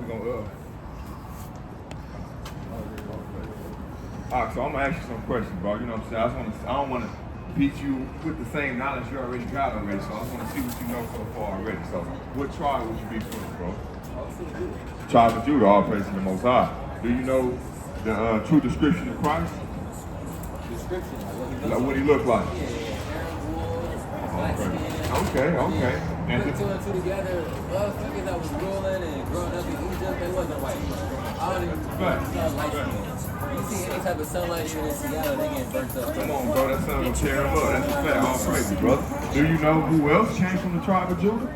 We're gonna Alright, so I'm gonna ask you some questions, bro. You know what I'm saying? I don't wanna beat you with the same knowledge you already got already. So I just wanna see what you know so far already. So what tribe would you be from, bro? Tribe of Judah, all praise to the Most High. Do you know the true description of Christ? Description, like what he looked like? Okay. And Put two and two together, motherfuckers that was ruling and growing up in Egypt, they wasn't white. I don't even smell light skin. You see any type of sunlight here in Seattle, they getting burnt up. Come on, bro, that sun gonna tear him up. That's a fact. All praise, brother. Do you know who else came from the tribe of Judah?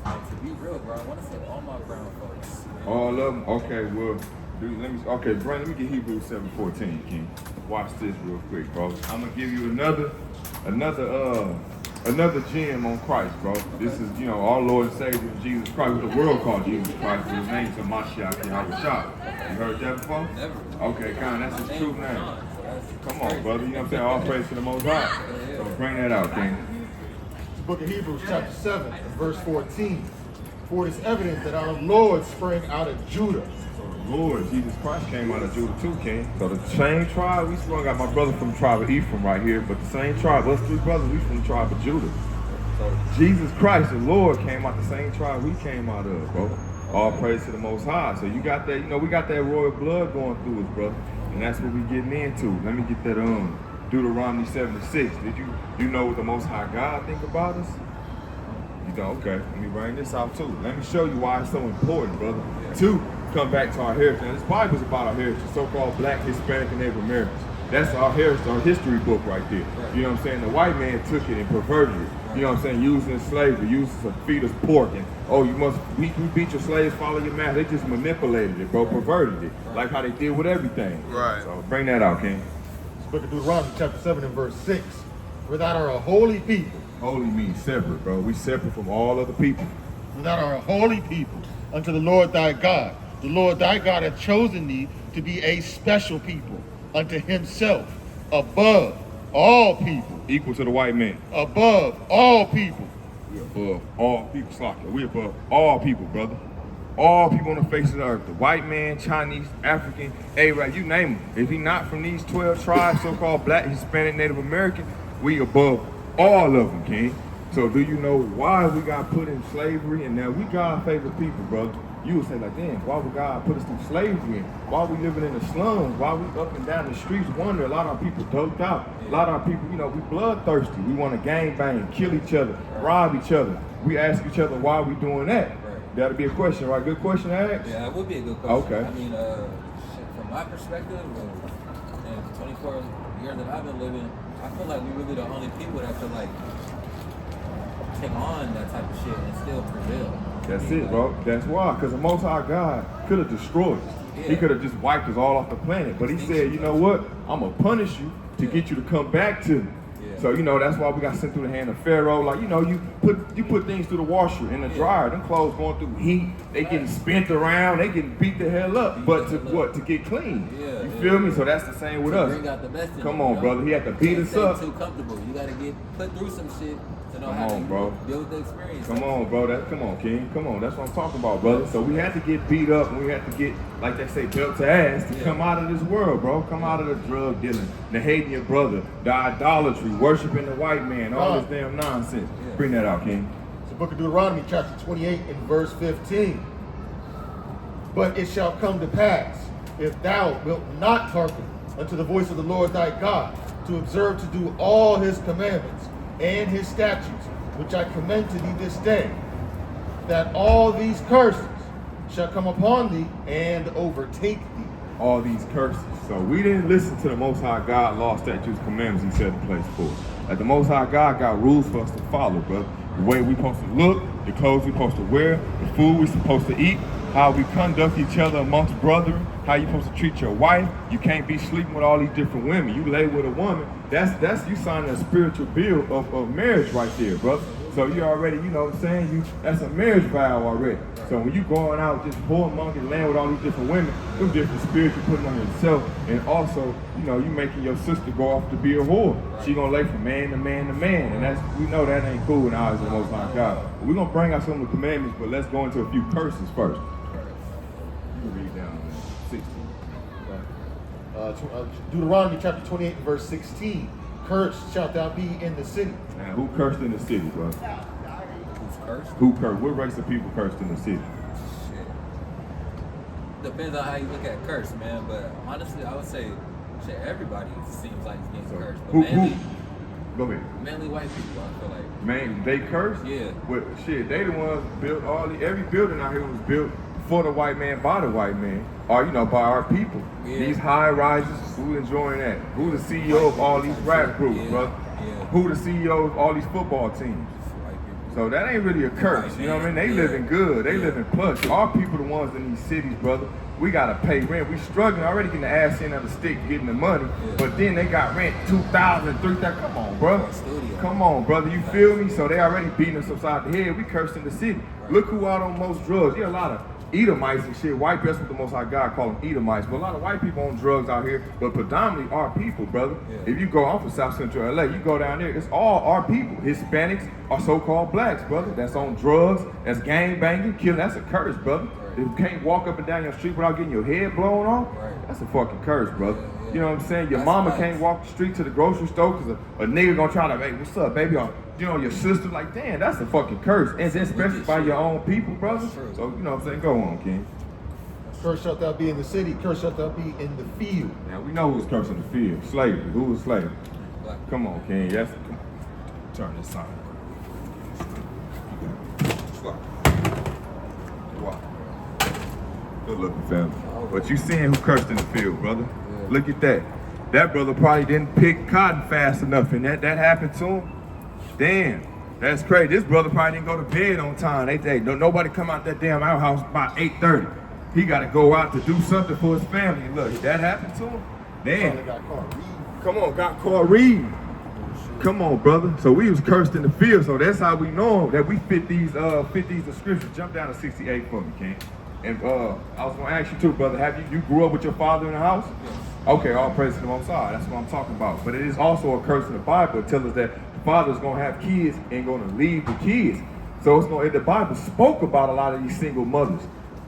To be real, bro, I want to say all my brown folks. All of them? Okay, well, Brian, let me get Hebrews 7:14, King. Watch this real quick, bro. I'm gonna give you another gem on Christ, bro. This is, our Lord and Savior Jesus Christ, what the world called Jesus Christ. His name's Mashiach Yahweh. You heard that before? Never. Okay, that's his true name. Come on, brother. You know what I'm saying? All praise to the Most High. So bring that out, King. The book of Hebrews, chapter 7, and verse 14. For it is evident that our Lord sprang out of Judah. Lord Jesus Christ came out of Judah too, King. So the same tribe, we still got my brother from the tribe of Ephraim right here, but the same tribe, us three brothers, we from the tribe of Judah. So Jesus Christ, the Lord, came out the same tribe we came out of, bro. All praise to the Most High. So you got that, we got that royal blood going through us, brother. And that's what we getting into. Let me get that Deuteronomy 7:6. Did you know what the Most High God think about us? You don't? Okay, let me bring this out too. Let me show you why it's so important, brother. To come back to our heritage. Now, this Bible's about our heritage, so-called Black, Hispanic, and Native Americans. That's our heritage, our history book right there. You know what I'm saying? The white man took it and perverted it. You know what I'm saying? Using slavery, using to feed us pork, and you beat your slaves, follow your master. They just manipulated it, bro, perverted it, like how they did with everything. Right. So bring that out, King. This book of Deuteronomy, chapter 7, and verse 6. For thou art a holy people. Holy means separate, bro. We separate from all other people. For thou art a holy people unto the Lord thy God. The Lord thy God hath chosen thee to be a special people unto himself, above all people. Equal to the white man. Above all people. We above all people, Slaka. We above all people, brother. All people on the face of the earth. The white man, Chinese, African, Arab, you name them. If he not from these 12 tribes, so-called Black, Hispanic, Native American, we above all of them, King. So do you know why we got put in slavery? And now we God's favorite people, brother. You would say like, damn, why would God put us through slavery? Why we living in the slums? Why we up and down the streets? Wonder, a lot of our people doped out. A lot of our people, we bloodthirsty. We want to gang bang, kill each other, rob each other. We ask each other why we doing that. That'll be a question, right? Good question to ask? Yeah, it would be a good question. Okay. I mean, from my perspective, in 24 years that I've been living, I feel like we're really the only people that could take on that type of shit and still prevail. That's it, bro. That's why. Because the Most High God could have destroyed us. Yeah. He could have just wiped us all off the planet. But he said, you know what? I'm going to punish you to get you to come back to me. Yeah. So, that's why we got sent through the hand of Pharaoh. Like, you put things through the washer, in the dryer. Them clothes going through heat. They getting spent around. They getting beat the hell up. But to what? To get clean. Yeah, you feel me? So that's the same with us. Bring out the best in Come on, brother. He had to beat us up. Too comfortable. You got to get put through some shit. Come on, bro. Build the experience. Come on, bro. Come on, King. Come on. That's what I'm talking about, brother. So we had to get beat up, and we had to get, like they say, belt to ass to come out of this world, bro. Come out of the drug dealing, the hating your brother, the idolatry, worshiping the white man, all this damn nonsense. Yeah. Bring that out, King. It's the book of Deuteronomy, chapter 28, and verse 15. But it shall come to pass, if thou wilt not hearken unto the voice of the Lord thy God, to observe to do all his commandments and his statutes, which I commend to thee this day, that all these curses shall come upon thee and overtake thee. All these curses. So we didn't listen to the Most High God, law, statutes, commandments he set in place for us. Like the Most High God got rules for us to follow, bro. The way we supposed to look, the clothes we supposed to wear, the food we supposed to eat, how we conduct each other amongst brethren, how you supposed to treat your wife. You can't be sleeping with all these different women. You lay with a woman, that's you signing a spiritual bill of marriage right there, brother. So you already, you know what I'm saying, that's a marriage vow already. So when you going out just whoremongering, laying with all these different women, them different spirits you putting on yourself, and also, you know, you making your sister go off to be a whore. She gonna lay from man to man to man, and that's, we know that ain't cool in the eyes of the Most High God. We're gonna bring out some of the commandments, but let's go into a few curses first. You can read down 16. Deuteronomy chapter 28 and verse 16. Cursed shalt thou be in the city. Now, who cursed in the city, bro? Who's cursed? Who cursed? What race of people cursed in the city? Shit. Depends on how you look at curse, man. But honestly, I would say, shit, everybody seems like it's getting cursed. But mainly, Go ahead. mainly white people, I feel like. Man, they cursed? Yeah. Well, shit, they the ones built every building out here was built for the white man, by the white man, or, you know, by our people. Yeah. These high rises, who enjoying that? Who the CEO of all these rap groups, Yeah. bro? Yeah. Who the CEO of all these football teams? White people. So that ain't really a curse, you know what I mean? They Yeah. living good, they Yeah. living plush. Our people the ones in these cities, brother. We gotta pay rent. We struggling already getting the ass in on the stick, getting the money. Yeah. But then they got rent 2,000, 3,000. Come on, bro. Studio. Come on, brother. You feel me? So they already beating us upside the head. We cursed in the city. Right. Look who out on most drugs. Yeah, a lot of Edomites and shit. White, that's what the Most High God call them, Edomites. But a lot of white people on drugs out here, but predominantly our people, brother. Yeah. If you go off of South Central LA, you go down there, it's all our people. Hispanics are so-called blacks, brother. That's on drugs, that's gang banging, killing. That's a curse, brother. Right. If you can't walk up and down your street without getting your head blown off, Right. that's a fucking curse, brother. Yeah. You know what I'm saying? Your That's mama facts. can't walk the street to the grocery store because a nigga gonna try to, hey, what's up, baby? Or, you know, your sister, like, damn, that's a fucking curse. And then especially by your own people, brother. That's true. So, you know what I'm saying? Go on, King. Cursed shalt thou be in the city. Cursed shalt thou be in the field. Now, we know who's cursing the field. Slavery. Who was slavery? Black. Come on, King. Yes. Turn this side. Wow. Good looking family. But you seeing who cursed in the field, brother. Yeah. Look at that. That brother probably didn't pick cotton fast enough, and that happened to him. Damn. That's crazy. This brother probably didn't go to bed on time. Nobody come out that damn outhouse by 8:30. He got to go out to do something for his family. And look, that happened to him. Damn. Probably got caught reading. Come on, got caught reading. Come on, brother. So we was cursed in the field. So that's how we know that we fit these descriptions. Jump down to 68 for me, King. And I was gonna ask you too, brother. Have you grew up with your father in the house? Okay, all praise to the Most High. That's what I'm talking about. But it is also a curse in the Bible. It tells us that the father's gonna have kids and gonna leave the kids. So the Bible spoke about a lot of these single mothers.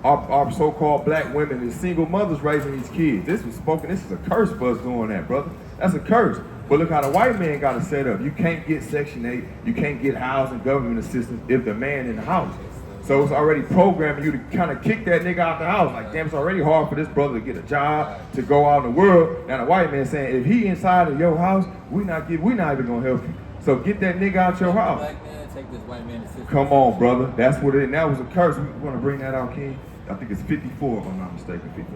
Our so-called black women and single mothers raising these kids. This was spoken. This is a curse for us doing that, brother. That's a curse. But look how the white man got it set up. You can't get Section 8. You can't get housing government assistance if the man in the house. So it's already programming you to kind of kick that nigga out the house. Like, damn, it's already hard for this brother to get a job, to go out in the world. Now the white man saying, if he inside of your house, we not even gonna help you. So get that nigga out your house. Black man, take this white man to Come on, brother. That's what it is. That was a curse. We want to bring that out, King. I think it's 54, if I'm not mistaken. 54,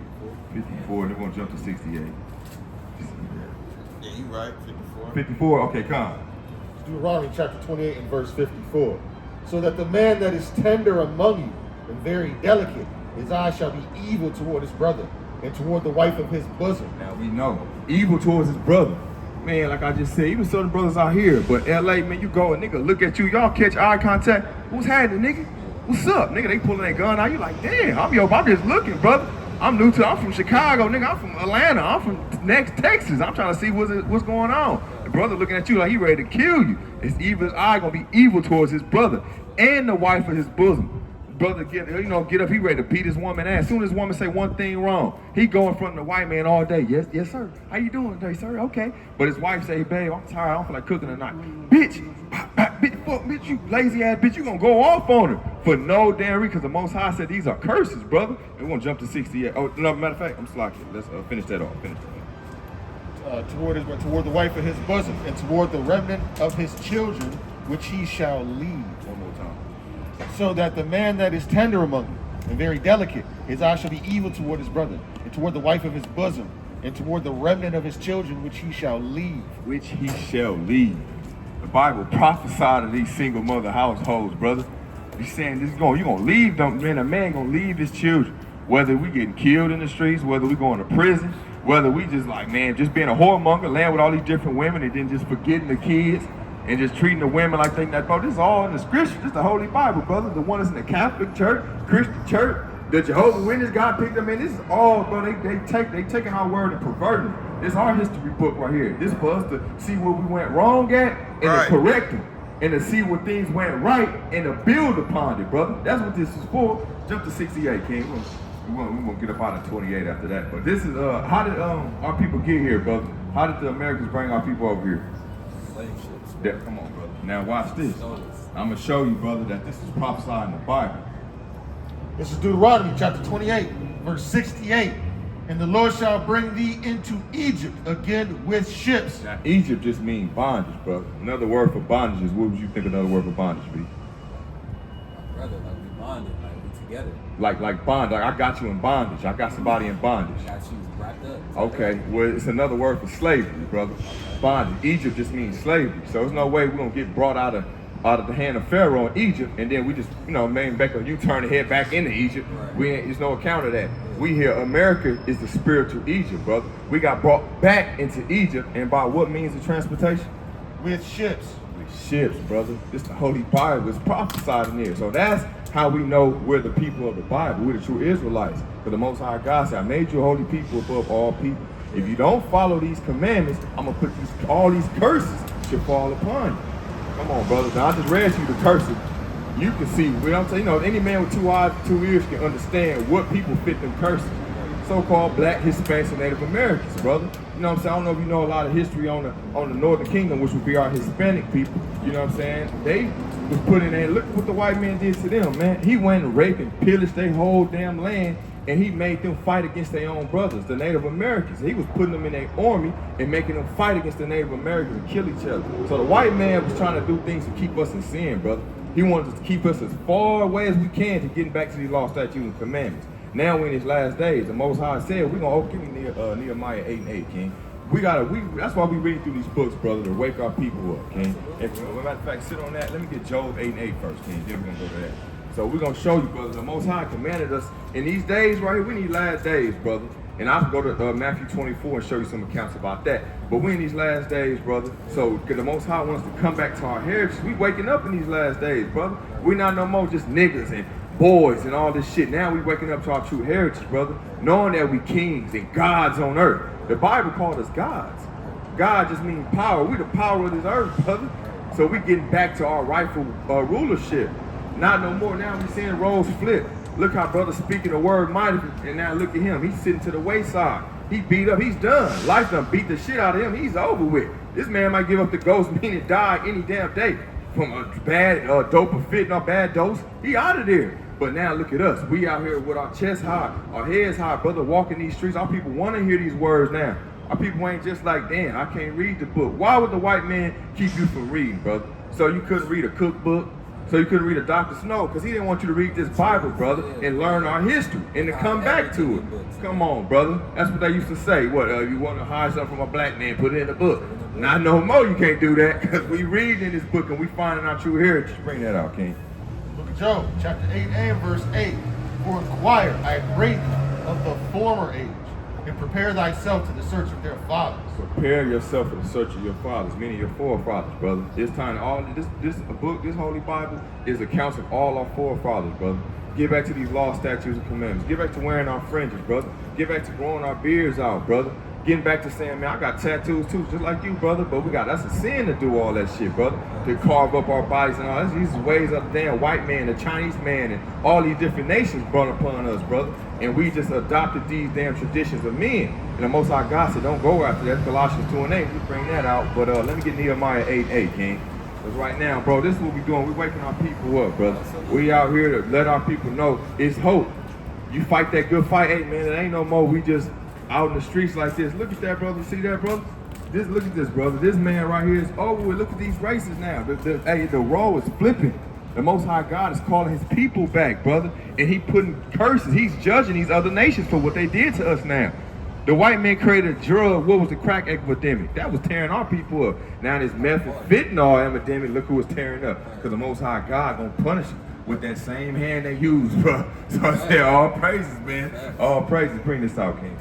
and then we're going to jump to 68. Yeah, you right, 54. 54, okay, come. Deuteronomy chapter 28 and verse 54. So that the man that is tender among you and very delicate, his eye shall be evil toward his brother and toward the wife of his bosom. Now we know. Evil towards his brother. Man, like I just said, even some brothers out here, but LA, man, you go and nigga look at you, y'all catch eye contact. What's happening, nigga? What's up, nigga? They pulling that gun out. You like, damn, I'm just looking, brother. I'm from Chicago, nigga. I'm from Atlanta. I'm from Texas. I'm trying to see what's going on. The brother looking at you like he ready to kill you. It's evil. His eye gonna be evil towards his brother and the wife of his bosom. Brother get up, he ready to beat his woman ass. As soon as this woman say one thing wrong, he go in front of the white man all day. Yes, sir. How you doing today, sir? Okay. But his wife say, babe, I'm tired. I don't feel like cooking tonight. Bitch, bitch, you lazy ass bitch, you gonna go off on her for no damn reason, because the Most High said these are curses, brother. And we're gonna jump to 68. Oh, no, matter of fact, I'm slacking. Let's finish that off. Toward the wife of his bosom and toward the remnant of his children, which he shall leave. One more time. So that the man that is tender among you and very delicate, his eye shall be evil toward his brother, and toward the wife of his bosom, and toward the remnant of his children, which he shall leave. Which he shall leave. The Bible prophesied of these single mother households, brother. He's saying you're gonna leave them, man. A man gonna leave his children. Whether we getting killed in the streets, whether we going to prison, whether we just like, man, just being a whoremonger, laying with all these different women and then just forgetting the kids. and just treating the women like they that. Bro, this is all in the scripture. This is the Holy Bible, brother. The one that's in the Catholic Church, Christian Church, the Jehovah's Witness, God picked them in. This is all, bro. They taking our word and perverting it. This is our history book right here. This is for us to see where we went wrong at and to correct them, and to see where things went right and to build upon it, brother. That's what this is for. Jump to 68, King. We won't get up out of 28 after that. But this is how did our people get here, brother? How did the Americans bring our people over here? Slave ships. Yeah, come on, brother. Now watch this. I'm gonna show you, brother, that this is prophesied in the Bible. This is Deuteronomy chapter 28, verse 68. And the Lord shall bring thee into Egypt again with ships. Now, Egypt just means bondage, brother. Another word for bondage is, what would you think another word for bondage be? Brother, like we bonded, like we together. Like bond. Like I got you in bondage. I got somebody in bondage. I got you wrapped up. Okay, well, it's another word for slavery, brother. Bondage. Egypt just means slavery. So there's no way we're gonna get brought out of the hand of Pharaoh in Egypt, and then we just, maybe back you turn the head back into Egypt. Right. There's no account of that. We here, America is the spiritual Egypt, brother. We got brought back into Egypt, and by what means of transportation? With ships. With ships, brother. This the Holy Bible. It's prophesied in here. So that's how we know we're the people of the Bible. We're the true Israelites. For the Most High God said, I made you a holy people above all people. If you don't follow these commandments, I'm going to put all these curses should fall upon you. Come on, brother. Now, I just read you the curses. You can see, any man with 2 eyes, 2 ears can understand what people fit them curses. So-called black, Hispanics, and Native Americans, brother. You know what I'm saying? I don't know if you know a lot of history on the Northern Kingdom, which would be our Hispanic people. You know what I'm saying? They was put in there. Look what the white man did to them, man. He went and raped and pillaged their whole damn land, and he made them fight against their own brothers, the Native Americans. He was putting them in their army and making them fight against the Native Americans and kill each other. So the white man was trying to do things to keep us in sin, brother. He wanted to keep us as far away as we can to getting back to these law, statutes, and commandments. Now we're in these last days. The Most High said we're gonna open Nehemiah 8 and 8, King. That's why we read through these books, brother, to wake our people up, King. As a matter of fact, sit on that. Let me get Job 8 and 8 first, King. Then we're gonna go to that. So we're gonna show you, brother, the Most High commanded us in these days right here. We need last days, brother. And I'll go to Matthew 24 and show you some accounts about that. But we're in these last days, brother. So the Most High wants to come back to our heritage. We waking up in these last days, brother. We're not no more just niggas and boys and all this shit. Now we waking up to our true heritage, brother, knowing that we kings and gods on earth. The Bible called us gods. God just means power. We the power of this earth, brother. So we getting back to our rightful rulership. Not no more. Now we seeing roles flip. Look how brother speaking the word mighty, and now look at him. He's sitting to the wayside. He beat up. He's done. Life done beat the shit out of him. He's over with. This man might give up the ghost, meaning die any damn day from a bad dope or fit, no bad dose. He out of there. But now look at us. We out here with our chest high, our heads high, brother, walking these streets. Our people want to hear these words now. Our people ain't just like, damn, I can't read the book. Why would the white man keep you from reading, brother? So you couldn't read a cookbook? So you couldn't read a Dr. Snow? Because he didn't want you to read this Bible, brother, and learn our history and to come back to it. Come on, brother. That's what they used to say. What, you want to hide something from a black man, put it in the book. Not no more, you can't do that, because we read in this book and we finding our true heritage. Bring that out, King. Book of Job, chapter 8 and verse 8. For inquire, I pray thee, of the former age, and prepare thyself to the search of their fathers. Prepare yourself for the search of your fathers, meaning your forefathers, brother. It's time to this book, this Holy Bible, is accounts of all our forefathers, brother. Get back to these law, statutes, and commandments. Get back to wearing our fringes, brother. Get back to growing our beards out, brother. Getting back to saying, man, I got tattoos too, just like you, brother. But that's a sin to do all that shit, brother. To carve up our bodies and all that. These ways of the damn white man, the Chinese man, and all these different nations brought upon us, brother. And we just adopted these damn traditions of men. And the Most High God said, don't go after that. Colossians 2 and 8, we bring that out. But let me get Nehemiah 8:8, King. Because right now, bro, this is what we doing. We waking our people up, brother. We out here to let our people know it's hope. You fight that good fight, hey, man, it ain't no more. We just out in the streets like this. Look at that, brother. See that, brother? Look at this, brother. This man right here is over with. Look at these races now. The role is flipping. The Most High God is calling his people back, brother. And he putting curses. He's judging these other nations for what they did to us now. The white man created a drug. What was the crack epidemic? That was tearing our people up. Now this meth and fentanyl epidemic, look who was tearing up. Because the Most High God gonna punish them with that same hand they used, bro. So I say all praises, man. All praises. Bring this out, King.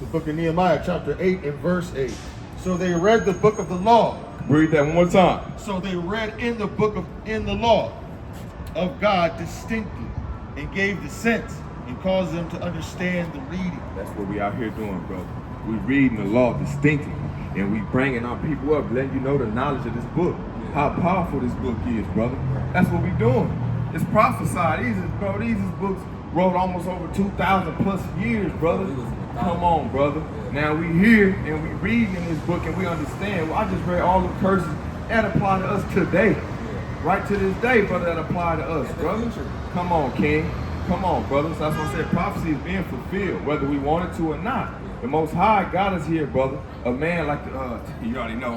The book of Nehemiah, chapter 8 and verse 8. So they read the book of the law Read that one more time. So they read in the law of God distinctly and gave the sense and caused them to understand the reading. That's what we out here doing, brother. We reading the law distinctly, and we bringing our people up, letting you know the knowledge of this book, how powerful this book is, brother. That's what we doing. It's prophesied. These books wrote almost over 2,000 plus years, brother. Come on, brother. Now we here and we reading in this book and we understand. Well, I just read all the curses that apply to us today. Right to this day, brother, that apply to us, brother. Come on, King. Come on, brother. So that's why I said prophecy is being fulfilled, whether we want it to or not. The Most High got us here, brother. A man like you already know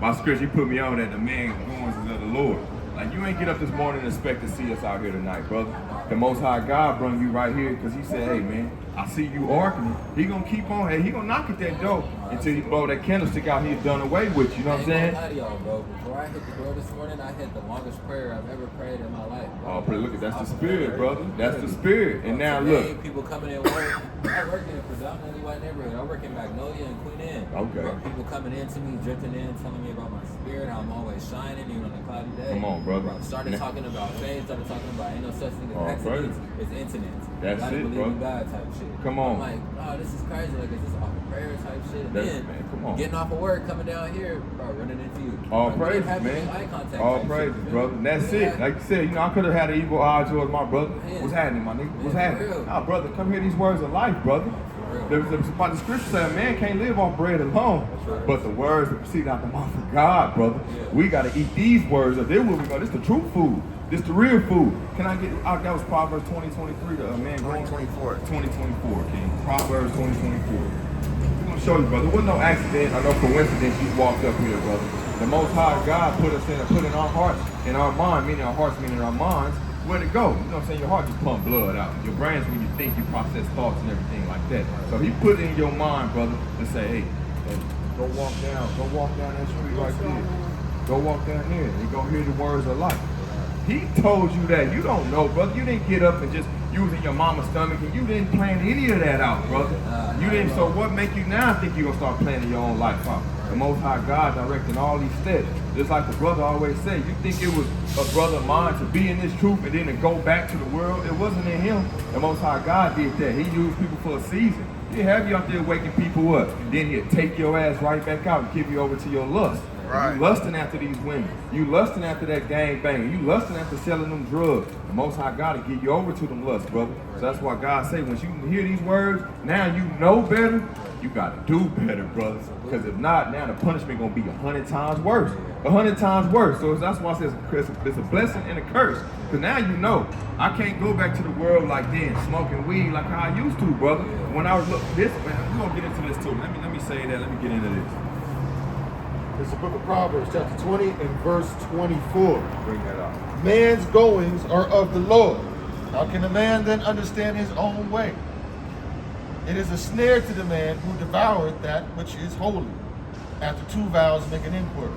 my scripture. You put me on that the man goings is of the Lord. Like, you ain't get up this morning and expect to see us out here tonight, brother. The Most High God brought you right here because he said, hey, man, I see you arguing. He gonna keep on. Hey, he gonna knock at that door until he blow that candlestick out. He's done away with you. Know what I'm saying? I ain't gonna lie to y'all, bro. Before I hit the door this morning, I hit the longest prayer I've ever prayed in my life, bro. Oh, but look, that's the spirit, brother. That's the spirit. And now look. People coming in work. I work in a predominantly white neighborhood. I work in Magnolia and Queen Anne. Okay. Bro, people coming in to me, drifting in, telling me about my spirit, how I'm always shining, even on a cloudy day. Come on, brother. Started talking about faith, started talking about ain't no such thing as accidents, it's incidents. That's it, believe bro. in God type shit. Come on. I'm like, oh, this is crazy. Like, is this off of prayer type shit? And then, man, come on. getting off of work, coming down here, bro, running into you. All Like, praises, having man. eye contact All type praises, shit, brother. And that's it. Like you said, I could have had an evil eye towards my brother. Yeah. What's happening, my nigga? What's Yeah, happening? for real. Nah, brother, come hear these words of life, brother. The scripture said a man can't live off bread alone, but the words that proceed out the mouth of God, brother. Yeah. We got to eat these words. Up there where we go. This the true food. This the real food. Can I get, that was Proverbs 20:23, the man going 2024, King. Proverbs 20:24. We're going to show you, brother. It wasn't no accident or no coincidence you walked up here, brother. The Most High God put us in and put in our hearts, in our mind, meaning our hearts, meaning our minds, where to go. You know what I'm saying? Your heart just pump blood out. Your brains, when you think, you process thoughts and everything like that. So he put it in your mind, brother, to say, hey, go walk down that street right there. Go walk down there and go hear the words of life. He told you that. You don't know, brother. You didn't get up and just using your mama's stomach, and you didn't plan any of that out, brother. You didn't. So what make you now think you're gonna start planning your own life out? The Most High God directing all these steps. Just like the brother always say, you think it was a brother of mine to be in this truth and then to go back to the world? It wasn't in him. The Most High God did that. He used people for a season. He'd have you out there waking people up. Then he'd take your ass right back out and give you over to your lust. Right. You lusting after these women. You lusting after that gang banging. You lusting after selling them drugs. The Most High God will get you over to them lusts, brother. So that's why God say, once you hear these words, now you know better, you got to do better, brother. Because if not, now the punishment going to be 100 times worse. 100 times worse. So that's why I say it's a blessing and a curse. Because now you know, I can't go back to the world like then, smoking weed like how I used to, brother. When I was, look, this, man, we're going to get into this too. Let me say that. Let me get into this. It's the book of Proverbs, chapter 20 and verse 24. Bring that out. Man's goings are of the Lord. How can a man then understand his own way? It is a snare to the man who devoureth that which is holy. After two vows make an inquiry.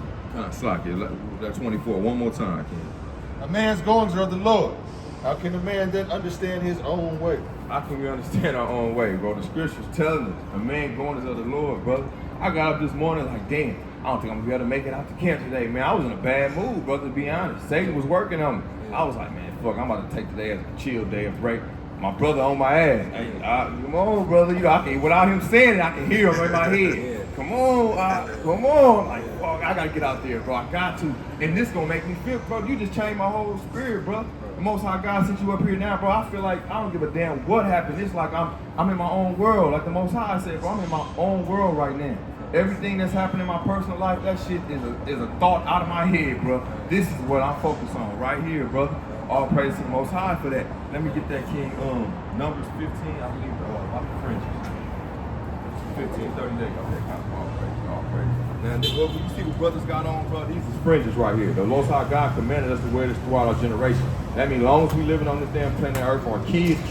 Slack it. That 24. One more time, King. A man's goings are of the Lord. How can a man then understand his own way? How can we understand our own way, bro? The scripture's telling us a man going is of the Lord, brother. I got up this morning like, damn, I don't think I'm gonna be able to make it out to camp today, man. I was in a bad mood, brother, to be honest. Satan was working on me. I was like, man, fuck, I'm about to take today as a chill day, a break. My brother on my ass. Hey, come on, brother. You know, I can, without him saying it, I can hear him in my head. Come on, come on. Like, fuck, I gotta get out there, bro. I got to. And this gonna make me feel, bro, you just changed my whole spirit, bro. The Most High God sent you up here now, bro. I feel like I don't give a damn what happened. It's like I'm in my own world. Like the Most High said, bro, I'm in my own world right now. Everything that's happening in my personal life, that shit is a thought out of my head, bro. This is what I'm focused on right here, brother. All praise to the Most High for that. Let me get that, King. Numbers 15, I believe, about the fringes. 15, 30 days. Okay, all praise. Now, what you see what brothers got on, bro, these is fringes right here. The Most High God commanded us to wear this throughout our generation. That means as long as we living on this damn planet Earth, our kids,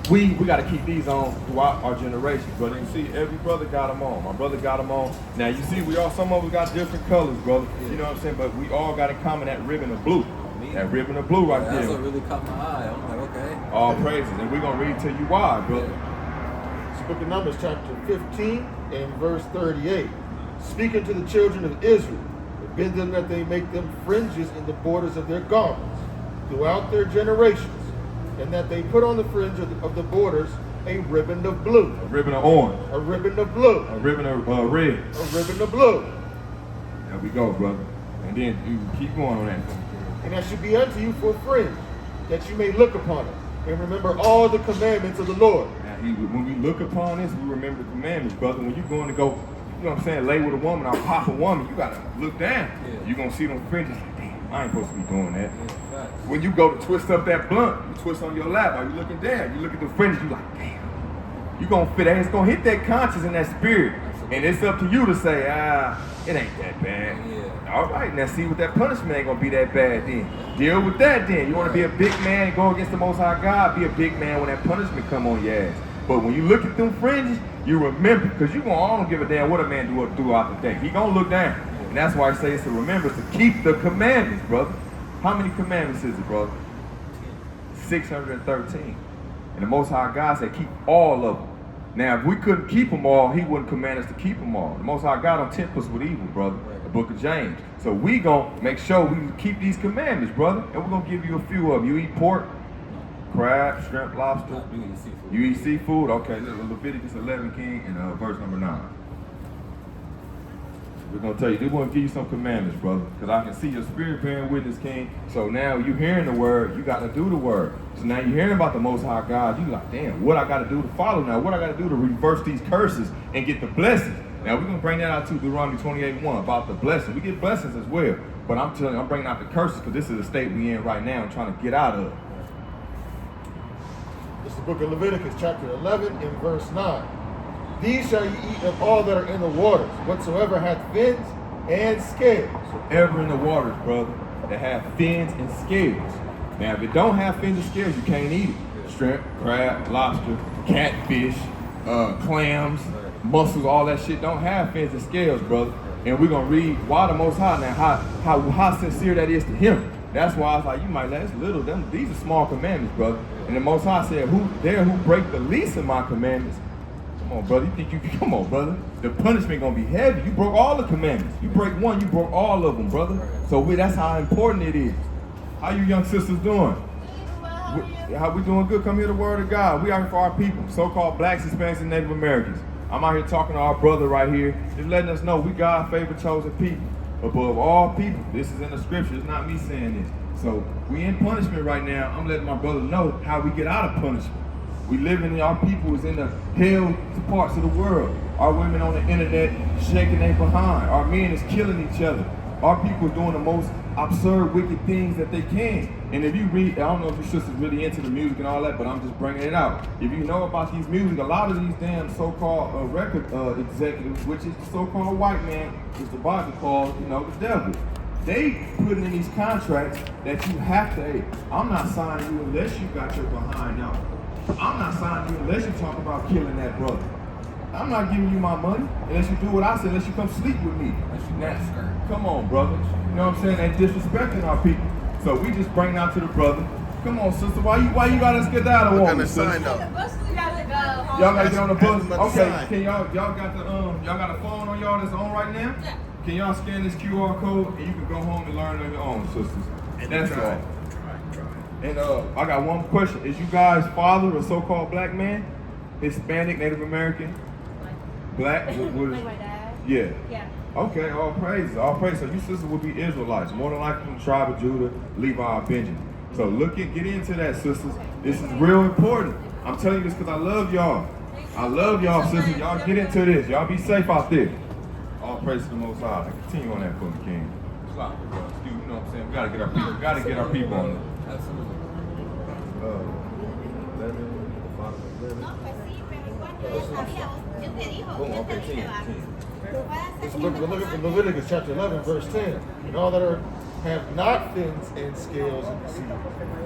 we got to keep these on throughout our generation. Brother, you see, every brother got them on. My brother got them on. Now, you see, some of us got different colors, brother. You know what I'm saying? But we all got in common that ribbon of blue. That ribbon of blue right there. That's what really caught my eye. I'm like, okay. All praises. And we're going to read to you why, brother. It's the book of Numbers, chapter 15 and verse 38. speaking to the children of Israel, and bid them that they make them fringes in the borders of their garments throughout their generations, and that they put on the fringe of the borders a ribbon of blue, A ribbon of orange. a ribbon of blue, A ribbon of red. a ribbon of blue. There we go, brother. And then you keep going on that. And that should be unto you for a fringe, that you may look upon it, and remember all the commandments of the Lord. Now, when we look upon this, we remember the commandments, brother. When you're going to go, you know what I'm saying, lay with a woman or pop a woman, you gotta look down. Yeah. You're gonna see them fringes. Like, damn, I ain't supposed to be doing that. Yeah, facts. When you go to twist up that blunt, you twist on your lap. Are you looking down? You look at the fringes, you like, damn. You gonna fit that. It's gonna hit that conscience and that spirit. And it's up to you to say, it ain't that bad. Yeah. All right, now see what that punishment ain't gonna be that bad then. Deal with that then. You wanna be a big man and go against the Most High God, be a big man when that punishment come on your ass. But when you look at them fringes, you remember, because you gonna don't give a damn what a man do throughout the day. He gonna look down. And that's why I say it's to remember to keep the commandments, brother. How many commandments is it, brother? 613. And the Most High God said keep all of them. Now, if we couldn't keep them all, he wouldn't command us to keep them all. The Most High God don't tempt us with evil, brother. The book of James. So we gonna make sure we keep these commandments, brother. And we're gonna give you a few of them. You eat pork, crab, shrimp, lobster. You eat seafood. You eat seafood? Okay, Leviticus 11, King, and verse number 9. We're going to tell you, they're going to give you some commandments, brother. Because I can see your spirit bearing witness, King. So now you hearing the word, you got to do the word. So now you're hearing about the Most High God. You like, damn, what I got to do to follow now? What I got to do to reverse these curses and get the blessings? Now we're going to bring that out to Deuteronomy 28:1 about the blessing. We get blessings as well. But I'm telling you, I'm bringing out the curses because this is the state we in right now and trying to get out of. It's the book of Leviticus, chapter 11, and verse 9. These shall ye eat of all that are in the waters, whatsoever hath fins and scales. Ever in the waters, brother, that have fins and scales. Now, if it don't have fins and scales, you can't eat it. Shrimp, crab, lobster, catfish, clams, mussels, all that shit don't have fins and scales, brother. And we're gonna read why the Most High now, how sincere that is to Him. That's why I was like, you might that's little. These are small commandments, brother. And the Most High said, who break the least of my commandments? Come on, brother. You think you can? Come on, brother. The punishment gonna be heavy. You broke all the commandments. You break one, you broke all of them, brother. So that's how important it is. How you young sisters doing? How we doing? Good. Come hear the word of God. We out here for our people, so-called blacks, Hispanics, and Native Americans. I'm out here talking to our brother right here, just letting us know we God's favorite chosen people. Above all people. This is in the scripture. It's not me saying this. So we in punishment right now. I'm letting my brother know how we get out of punishment. We living in our people is in the hell parts of the world. Our women on the internet shaking their behind. Our men is killing each other. Our people is doing the most absurd, wicked things that they can. And if you read, I don't know if your sister's really into the music and all that, but I'm just bringing it out. If you know about these music, a lot of these damn so-called record executives, which is the so-called white man, which the Bible calls, the devil. They put in these contracts that you have to, hey, I'm not signing you unless you got your behind out. I'm not signing you unless you talk about killing that brother. I'm not giving you my money unless you do what I say, unless you come sleep with me. Now, come on, brother. You know what I'm saying? They disrespecting our people. So we just bring out to the brother. Come on, sister. Why you got us get out of one? Sign up. Y'all gotta get on the bus. Okay, can y'all got a phone on y'all that's on right now? Yeah. Can y'all scan this QR code and you can go home and learn on your own, sisters. And that's all. And I got one question. Is you guys father a so-called black man? Hispanic, Native American? Black? Like my dad? Yeah. Yeah. Okay, all praise. So you sisters will be Israelites, more than likely from the tribe of Judah, Levi, Benjamin. So get into that, sisters. This is real important. I'm telling you this because I love y'all. I love y'all, sisters. Y'all get into this. Y'all be safe out there. All praise to the Most High. Continue on that for me, King. Stop it, bro. You know what I'm saying? We gotta get our people. Gotta get our people on it. Absolutely. Look at Leviticus chapter 11, verse 10. And all that have not fins and scales in the sea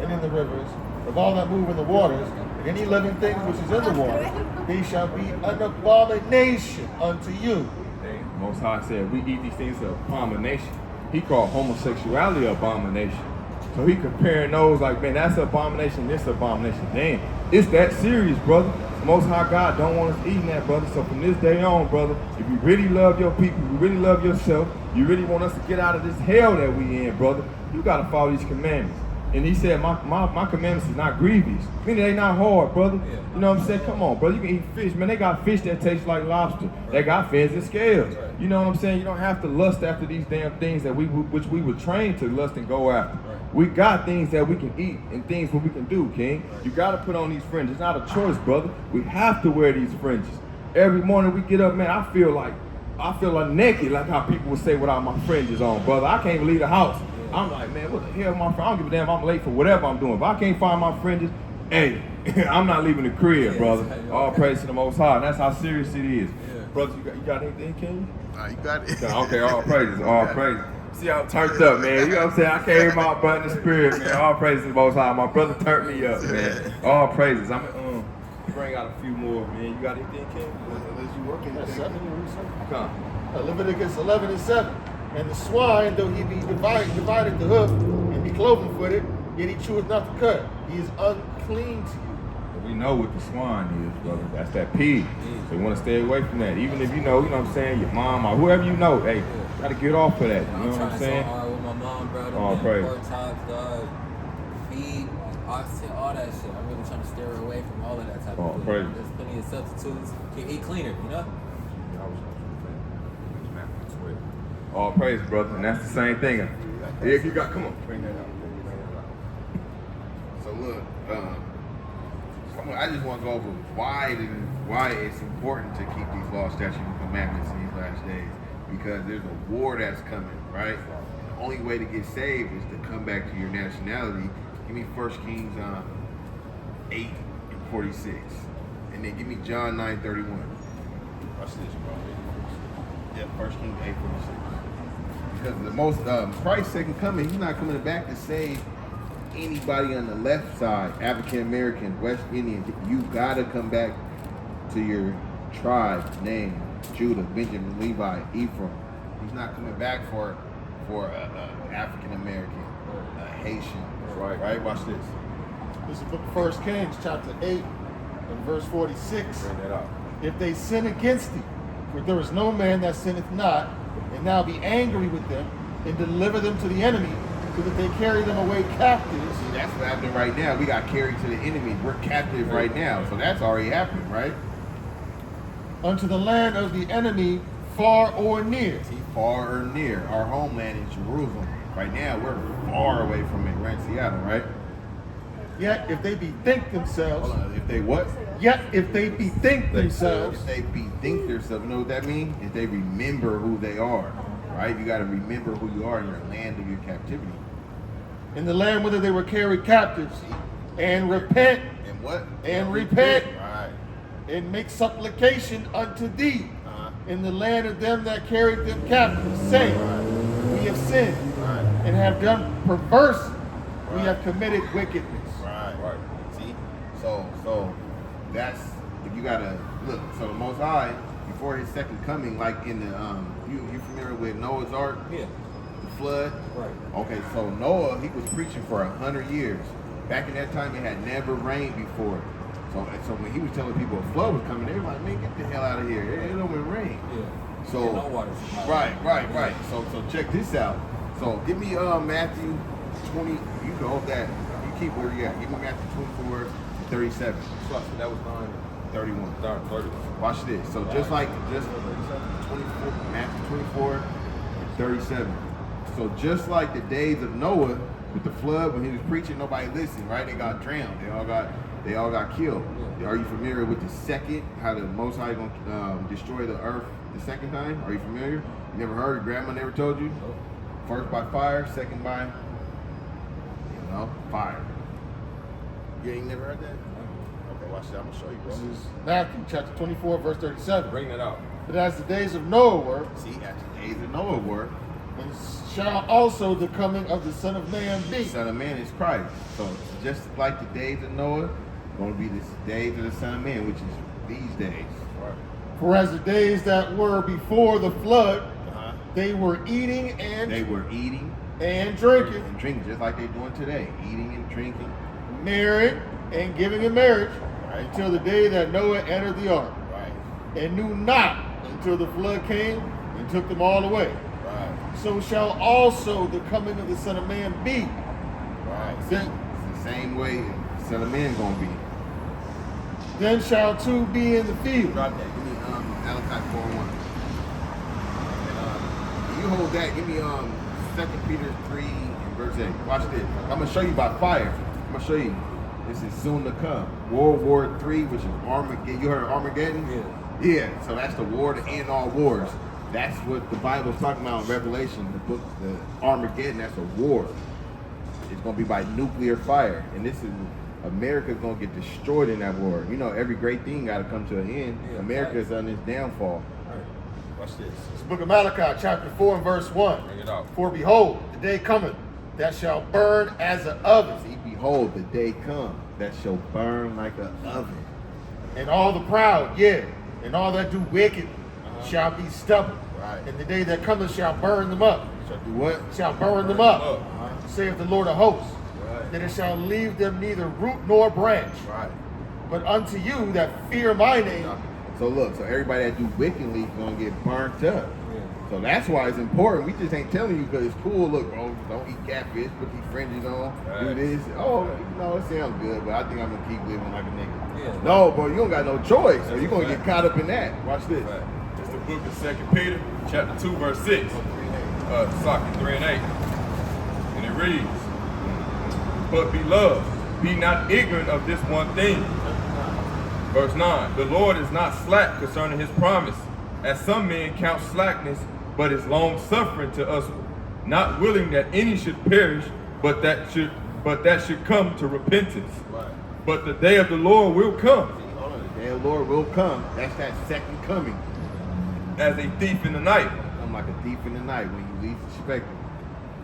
and in the rivers, of all that move in the waters, and any living thing which is in the water, they shall be an abomination unto you. Most High said we eat these things of abomination. He called homosexuality an abomination. So he comparing those like, man, that's an abomination, this abomination. Damn, it's that serious, brother. The Most High God don't want us eating that, brother. So from this day on, brother, if you really love your people, you really love yourself, you really want us to get out of this hell that we in, brother, you got to follow these commandments. And he said, my commandments is not grievous. Meaning they not hard, brother. Yeah. You know what I'm saying? Come on, brother. You can eat fish. Man, they got fish that taste like lobster. They got fins and scales. Right. You know what I'm saying? You don't have to lust after these damn things that which we were trained to lust and go after. Right. We got things that we can eat and things what we can do, King. You got to put on these fringes. It's not a choice, brother. We have to wear these fringes. Every morning we get up, man, I feel like naked, like how people would say without my fringes on, brother. I can't even leave the house. I'm like, man, what the hell, my friend? I don't give a damn if I'm late for whatever I'm doing. If I can't find my fringes, hey, I'm not leaving the crib, brother. All praise to the Most High. And that's how serious it is. Yeah. Brother, you got anything, King? You got it. Okay, all praises, all praises. See how I'm turned up, man. You know what I'm saying? I can't hear my butt in the spirit, man. All praises to the Most High. My brother turned me up, man. All praises. I'm bring out a few more, man. You got anything, King? Unless you working. That's 7. Come. Leviticus 11 and 7. And the swine, though he be divided the hoof, and be cloven footed, yet he cheweth not the cut. He is unclean to you. We know what the swine is, brother. That's that pig. So you want to stay away from that. Even if you know what I'm saying, your mom or whoever you know, hey, got to get off of that. You know what I'm saying? I'm trying so hard with my mom, bro. Oh, praise. Pork chops, dog, feed, oxygen, all that shit. I'm really trying to steer her away from all of that type of food. Praise. There's plenty of substitutes. Can eat cleaner, you know? All praise, brother. And that's the same thing. Yeah, you got, come on. Bring that out. So look, I just want to go over why it's important to keep these laws, statutes, and commandments in these last days. Because there's a war that's coming, right? The only way to get saved is to come back to your nationality. Give me 1 Kings 8 and 46. And then give me John 9:31. Watch this, bro. Yeah, 1 Kings 8:46. Because the most Christ's second coming, he's not coming back to save anybody on the left side, African American, West Indian. You gotta come back to your tribe name, Judah, Benjamin, Levi, Ephraim. He's not coming back for African American, Haitian. Right? Watch this. This is the book of 1 Kings, chapter 8, and verse 46. Bring that out. If they sin against thee, for there is no man that sinneth not, and now be angry with them, and deliver them to the enemy, so that they carry them away captives. See, that's what happening right now. We got carried to the enemy. We're captive right now. So that's already happened, right? Unto the land of the enemy, far or near. See, far or near. Our homeland is Jerusalem. Right now, we're far away from it. We're in Seattle, right? Yet if they bethink themselves, Hold on. If they what? yet if they bethink themselves, If they bethink themselves, you know what that means? If they remember who they are, right? You got to remember who you are in your land of your captivity. in the land whither they were carried captives, and repent, And what? And repent. Right. and make supplication unto thee, Uh-huh. in the land of them that carried them captives, saying, we have sinned, Right. and have done perverse, we Right. have committed wickedness. Right. See? So that's you gotta look. So the Most High, before His second coming, like in the you familiar with Noah's Ark, Yeah. the flood? Right. Okay, so Noah, he was preaching for 100 years. Back in that time, it had never rained before. So when he was telling people a flood was coming, they were like, man, get the hell out of here. It don't even rain. Yeah. So Yeah, no water supply. right. So check this out. So give me Matthew 20. You know that. You keep where you at. Give me Matthew 24, 37. So that was 31. 31. Watch this. So just 24, Matthew 24, and 37. So just like the days of Noah with the flood, when he was preaching, nobody listened, right? They got drowned. They all got killed. Are you familiar with the second, how the Most High gonna destroy the earth the second time? Are you familiar? You never heard? Grandma never told you? First by fire, second by, fire. You ain't never heard that? Okay, watch that. I'm gonna show you, bro. This is Matthew chapter 24, verse 37. Bring that out. But as the days of Noah were, See, as the days of Noah were, and shall also the coming of the Son of Man the be. Son of Man is Christ. So just like the days of Noah, going to be the days of the Son of Man, which is these days. Right. For as the days that were before the flood, Uh-huh. they were eating and They were eating drinking, and drinking just like they're doing today. Eating and drinking. married and giving in marriage, Right. Until the day that Noah entered the ark, Right. and knew not until the flood came and took them all away. Right. So shall also the coming of the Son of Man be. Right. Then, It's the same way the Son of Man gonna be. then shall two be in the field. Drop that. Give me Malachi 4:1. And you hold that. Give me 2 Peter 3 and verse 8. Watch this. I'm gonna show you about fire. I'm gonna show you. This is soon to come. World War III, which is Armageddon. You heard of Armageddon? Yeah. Yeah. So that's the war to end all wars. That's what the Bible's talking about in Revelation. The book, the Armageddon. That's a war. It's gonna be by nuclear fire, and this is America's gonna get destroyed in that war. You know, every great thing got to come to an end. Yeah, America's on its downfall. Watch this. It's the book of Malachi, chapter 4 and verse 1. Bring it out. For behold, the day cometh that shall burn as an oven, See, behold, the day come that shall burn like an oven. and all the proud, yea, and all that do wicked shall be stubborn. Right. And the day that cometh shall burn them up, Shall do what? shall burn them up, Uh-huh. saith the Lord of hosts, Right. that it shall leave them neither root nor branch. Right. But unto you that fear my name, So look, so everybody that do wickedly is gonna get burnt up. Yeah. So that's why it's important. We just ain't telling you because it's cool. Look, bro, don't eat catfish, put these fringes on, do this. Oh, you know, it sounds good, but I think I'm gonna keep living like a nigga. Yeah. No, bro, you don't got no choice. So you're gonna get caught up in that. Watch this. It's the book of 2 Peter, chapter 2, verse 6. Socket 3 and 8. And it reads, but beloved, be not ignorant of this one thing. Verse 9, the Lord is not slack concerning his promise, as some men count slackness, but is long suffering to us, not willing that any should perish, but that should come to repentance. Right. But the day of the Lord will come Hold on, the day of the Lord will come. That's that second coming. as a thief in the night, Come like a thief in the night when you least expect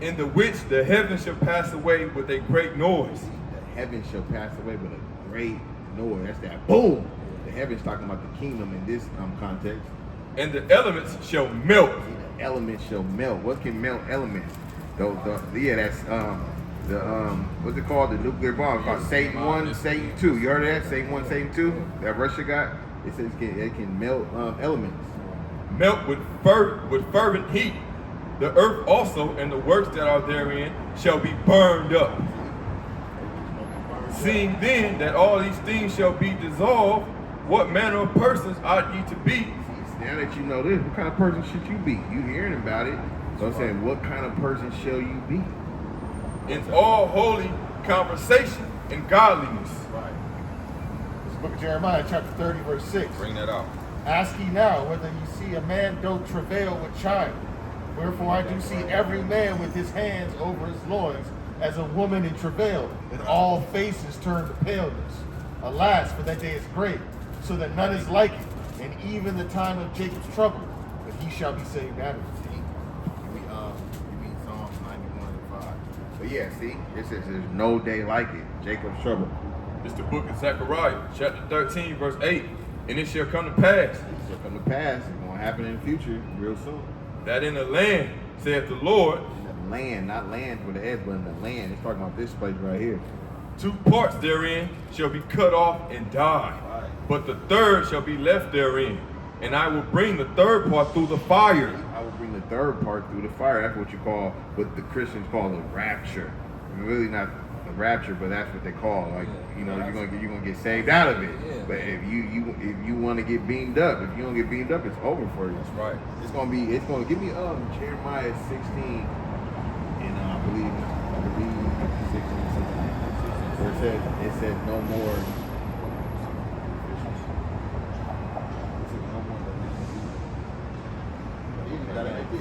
it. in the which the heavens shall pass away with a great noise. The heavens shall pass away with a great noise. That's that boom. The heavens talking about the kingdom in this context. And the elements shall melt. See, the elements shall melt. What can melt elements? Yeah, that's what's it called? The nuclear bomb. It's called Satan 1, Satan 2. You heard of that? Satan 1, Satan 2? That Russia got? It says it can melt elements. Melt with fervent heat. The earth also and the works that are therein shall be burned up. Seeing then that all these things shall be dissolved, what manner of persons ought ye to be? Now that you know this, what kind of person should you be? You hearing about it. So I'm saying, what kind of person shall you be? In all holy conversation and godliness. right. It's the book of Jeremiah, chapter 30, verse 6. Bring that out. Ask ye now whether you see a man doth travail with child. Wherefore I do see every man with his hands over his loins, as a woman in travail, and all faces turn to paleness. Alas, for that day is great, so that none is like it, and even the time of Jacob's trouble, but he shall be saved out of it. Give me Psalms 91 and 5. But yeah, see, it says there's no day like it. Jacob's trouble. It's the book of Zechariah, chapter 13, verse 8. And it shall come to pass It shall come to pass. It's going to happen in the future real soon. that in the land, saith the Lord, In the land, not land with the S, but in the land. It's talking about this place right here. 2 parts therein shall be cut off and die, Right. but the third shall be left therein. And I will bring the third part through the fire. I will bring the third part through the fire. That's what you call, what the Christians call the rapture. Really not the rapture, but that's what they call. Like, you know, you're gonna get saved out of it. Yeah. But if you want to get beamed up, if you don't get beamed up, it's over for you. That's right. It's gonna give me Jeremiah 16 and I believe 16. Where it says no more.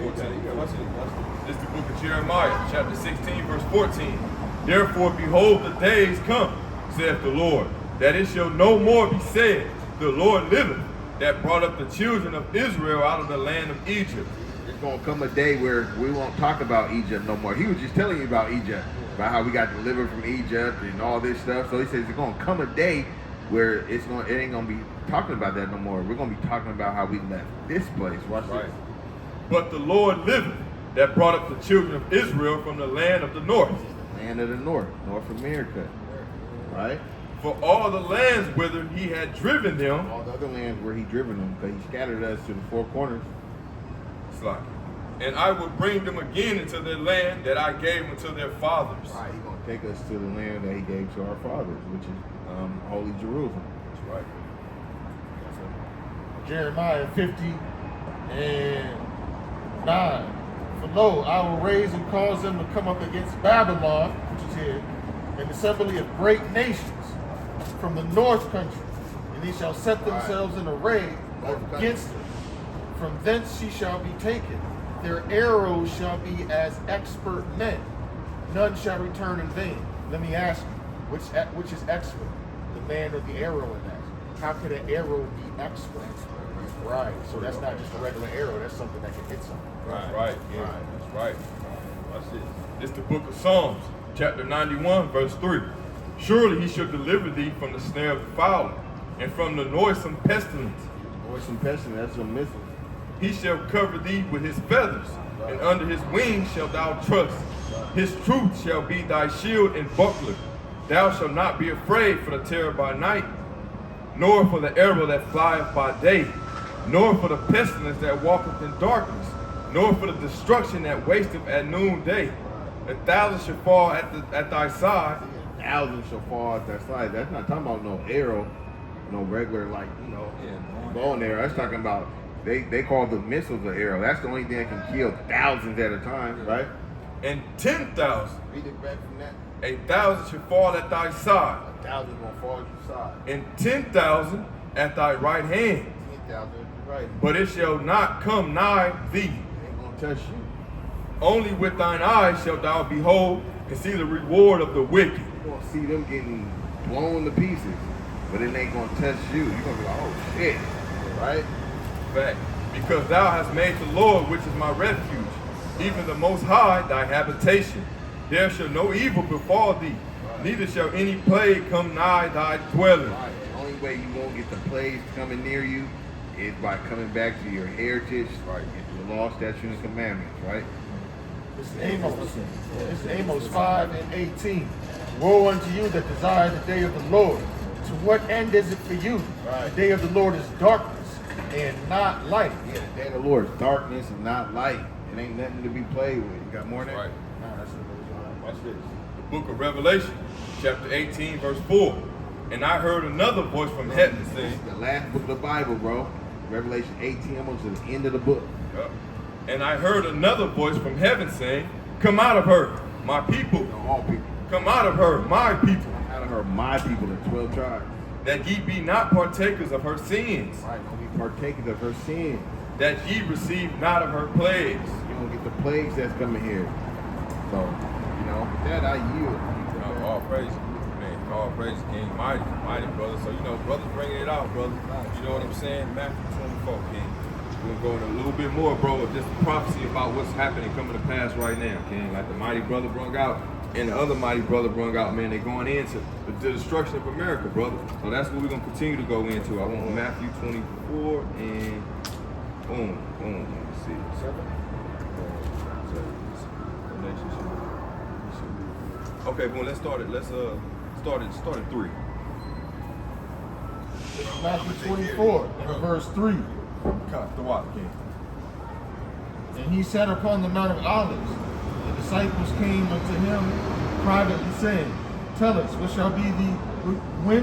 This is the book of Jeremiah, chapter 16, verse 14. Therefore, behold, the days come, saith the Lord, that it shall no more be said, the Lord liveth, that brought up the children of Israel out of the land of Egypt. It's gonna come a day where we won't talk about Egypt no more. He was just telling you about Egypt, about how we got delivered from Egypt and all this stuff. So he says it's gonna come a day where it ain't gonna be talking about that no more. We're gonna be talking about how we left this place. Watch Right. this. But the Lord liveth, that brought up the children of Israel from the land of the north, Land of the North, North America, right? For all the lands whither he had driven them, All the other lands where he driven them, because he scattered us to the four corners. it's like, and I will bring them again into their land that I gave unto their fathers. Right, he's going to take us to the land that he gave to our fathers, which is Holy Jerusalem. That's right. Jeremiah 50 and 9. For lo, I will raise and cause them to come up against Babylon, which is here, an assembly of great nations from the north country, and they shall set themselves in array against her. From thence she shall be taken. Their arrows shall be as expert men. None shall return in vain. Let me ask you, which is expert, the man or the arrow in that? How could an arrow be expert? Right. So that's not just a regular arrow. That's something that can hit something. That's right. Yeah, that's right. Watch this. It's the book of Psalms, chapter 91, verse 3. Surely he shall deliver thee from the snare of the fowler, and from the noisome pestilence. Noisome pestilence, that's some missiles. He shall cover thee with his feathers, and under his wings shalt thou trust. His truth shall be thy shield and buckler. Thou shalt not be afraid for the terror by night, nor for the arrow that flieth by day, nor for the pestilence that walketh in darkness, nor for the destruction that wasteth at noonday. 1,000 shall fall at thy side. 1,000 shall fall at that side. That's not talking about no arrow, no regular bow and arrow. That's talking about they call the missiles an arrow. That's the only thing that can kill thousands at a time, right? And 10,000, Read it back from that. 1,000 shall fall at thy side, 1,000 gonna fall at your side. and 10,000 at thy right hand. 10,000 at your right. But it shall not come nigh thee. It ain't gonna touch you. Only with thine eyes shalt thou behold and see the reward of the wicked. You're gonna see them getting blown to pieces, but it ain't gonna touch you. You're gonna be like, oh shit, right? Fact. Because thou hast made the Lord, which is my refuge, even the Most High, thy habitation. There shall no evil befall thee, neither shall any plague come nigh thy dwelling. Right. The only way you won't get the plagues coming near you is by coming back to your heritage, right? Into the law, statutes, and commandments, right? This is Amos. This is Amos 5 and 18. Woe unto you that desire the day of the Lord. To what end is it for you? Right. The day of the Lord is darkness and not light. Yeah, the day of the Lord is darkness and not light. It ain't nothing to be played with. You got more than that? Right. Nah, that's Watch this. The book of Revelation, chapter 18, verse 4. And I heard another voice from heaven This saying, is the last book of the Bible, bro. Revelation 18, almost to the end of the book. And I heard another voice from heaven saying, come out of her, my people. You know, all people. Come out of her, my people, Out of her, my people, the 12 tribes. that ye be not partakers of her sins, Right, don't be partakers of her sins. that ye receive not of her plagues. You don't get the plagues that's coming here. So, with that I yield. All praise, man. All praise, King. Mighty, mighty, brother. So, brothers bringing it out, brother. You know what I'm saying? Matthew 24, King. We're going to go in a little bit more, bro, of just prophecy about what's happening, coming to pass right now, King. Like the mighty brother brung out, and the other mighty brother brung out, man. They're going into the destruction of America, brother. So that's what we're going to continue to go into. I want Matthew 24 and boom. Let's see. 7. Okay, boom. Let's start it. Let's start at 3. Matthew 24 and verse 3. Cut the water, King. And he sat upon the Mount of Olives. The disciples came unto him privately, saying, tell us, when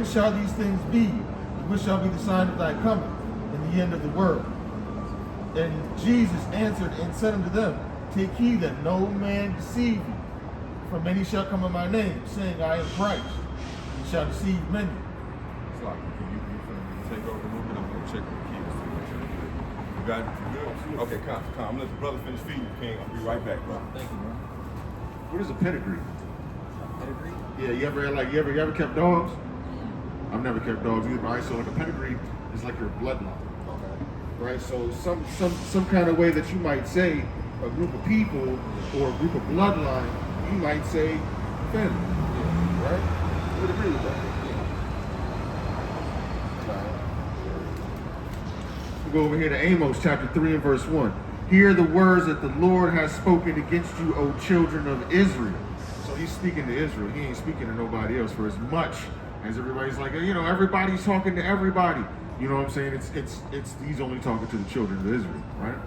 shall these things be? And what shall be the sign of thy coming and the end of the world? And Jesus answered and said unto them, take heed that no man deceive you. For many shall come in my name, saying, I am Christ, and shall deceive many. It's like, you take over a little bit. I'm going to check the keys. You got it? You good? Okay, come. I'm let the brother finish feeding you, King. I'll be right back, bro. Thank you, bro. What is a pedigree? Pedigree? Yeah, you ever kept dogs? I've never kept dogs either. Right, so like a pedigree is like your bloodline. Okay. Right, so some kind of way that you might say a group of people or a group of bloodline, you might say family. Yeah. Right? You would agree with that? Yeah. We go over here to Amos chapter 3 and verse 1. Hear the words that the Lord has spoken against you, O children of Israel. So he's speaking to Israel. He ain't speaking to nobody else. For as much As everybody's like, everybody's talking to everybody. You know what I'm saying? It's he's only talking to the children of Israel, right?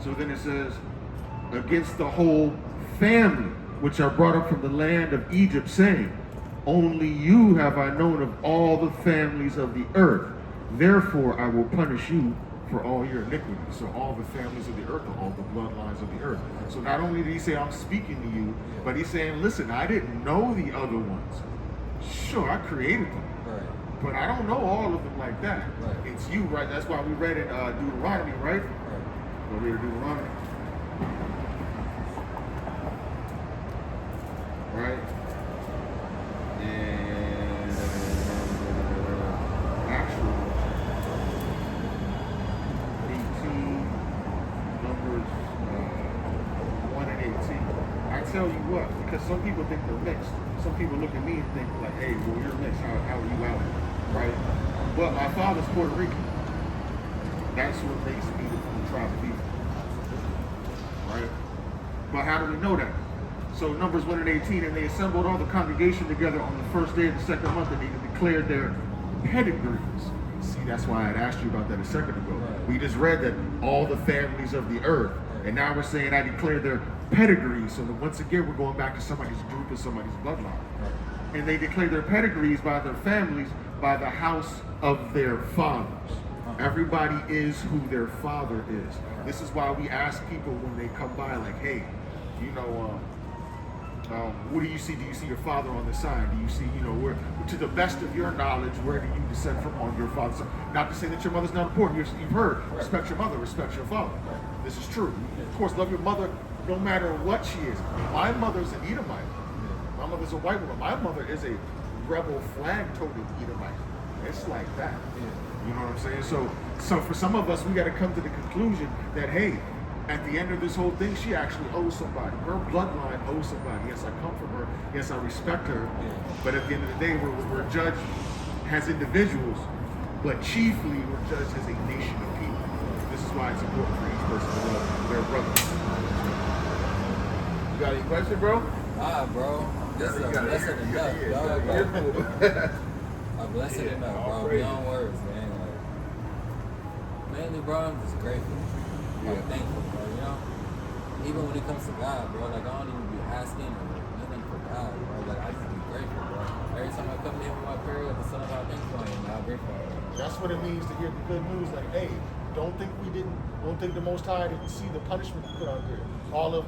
So then it says, against the whole family, which are brought up from the land of Egypt, saying, only you have I known of all the families of the earth. Therefore I will punish you for all your iniquities. So all the families of the earth are all the bloodlines of the earth. So not only did he say, I'm speaking to you, but he's saying, listen, I didn't know the other ones. Sure, I created them. Right. But I don't know all of them like that. Right. It's you, right? That's why we read in Deuteronomy, right? Right. Go read Deuteronomy. Right? And actually, 18, Numbers 1 and 18. I tell you what, because some people think they're mixed. Some people look at me and think like, hey, well, you're mixed. How are you out? Right? But my father's Puerto Rican. That's what makes me from the tribe of Egypt. Right? But how do we know that? So Numbers 1 and 18, and they assembled all the congregation together on the first day of the second month, and they declared their pedigrees. See, that's why I had asked you about that a second ago. Right. We just read that all the families of the earth, and now we're saying I declared their pedigrees. So that once again, we're going back to somebody's group or somebody's bloodline. Right. And they declared their pedigrees by their families, by the house of their fathers. Everybody is who their father is. This is why we ask people when they come by, like, hey, what do you see? Do you see your father on the sign? Do you see, where, to the best of your knowledge, where do you descend from on your father's side? Not to say that your mother's not important. You've heard, respect your mother, respect your father. This is true. Of course, love your mother no matter what she is. My mother's an Edomite. My mother's a white woman. My mother is a rebel flag-toting Edomite. It's like that. You know what I'm saying? So for some of us, we got to come to the conclusion that, hey, at the end of this whole thing, she actually owes somebody. Her bloodline owes somebody. Yes, I come from her. Yes, I respect her. But at the end of the day, we're judged as individuals, but chiefly we're judged as a nation of people. This is why it's important for each person to love their brother. You got any question, bro? Nah, bro. This is a blessing enough, dog. A blessing enough, bro. Beyond words, man. Like, mainly, bro, I'm just grateful. Like, thankful, bro. Even when it comes to God, bro, like, I don't even be asking or nothing for God, bro. Like, I just be grateful, bro. Every time I come to him with my prayer, the son of God, thankful, I'm grateful. That's what it means to hear the good news. Like, hey, don't think the Most High didn't see the punishment he put out there. All of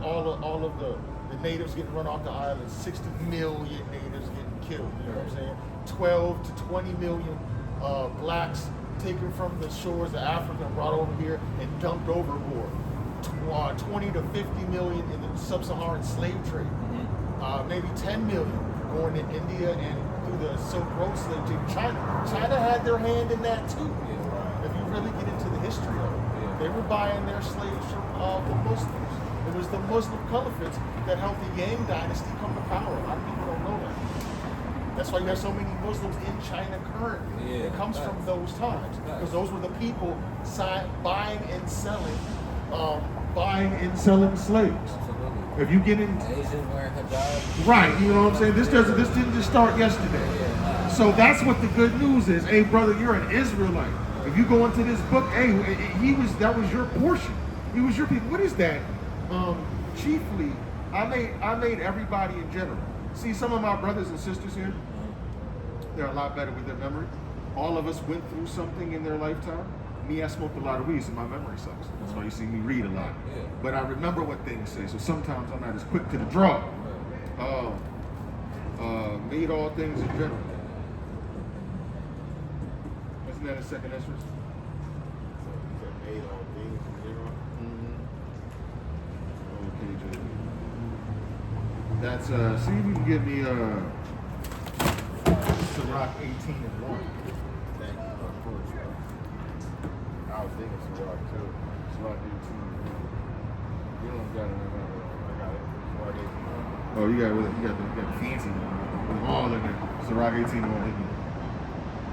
the natives getting run off the island, 60 million natives getting killed. You know what I'm saying? 12 to 20 million blacks taken from the shores of Africa and brought over here and dumped overboard. 20 to 50 million in the sub-Saharan slave trade. Maybe 10 million going to India and through the Silk Road slave trade. China had their hand in that too. If you really get into the history of it, they were buying their slaves from the Muslims. It was the Muslim caliphates that helped the Yang dynasty come to power. A lot of people don't know that. That's why you have so many Muslims in China currently. It comes from those times because those were the people buying and selling slaves. Absolutely. If you get in, Asians wearing hijab. right, you know what I'm saying? This didn't just start yesterday. So that's what the good news is. Hey, brother, you're an Israelite. If you go into this book, hey, that was your portion. He was your people. What is that? Chiefly, I made everybody in general. See, some of my brothers and sisters here, they're a lot better with their memory. All of us went through something in their lifetime. Me, I smoked a lot of weed, so my memory sucks. That's why you see me read a lot. But I remember what things say, so sometimes I'm not as quick to the draw. Made all things in general. Isn't that a second entrance? Made all things in general? Okay, Jay. That's, see if you can give me, Sirach 18 and 1. Thank you, of course, bro. I was thinking Sirach too. Sirach 18 and 1. You don't got it, I got it. Sirach 18 and 1. Oh, you got the fancy one. All in there. Sirach 18 and 1.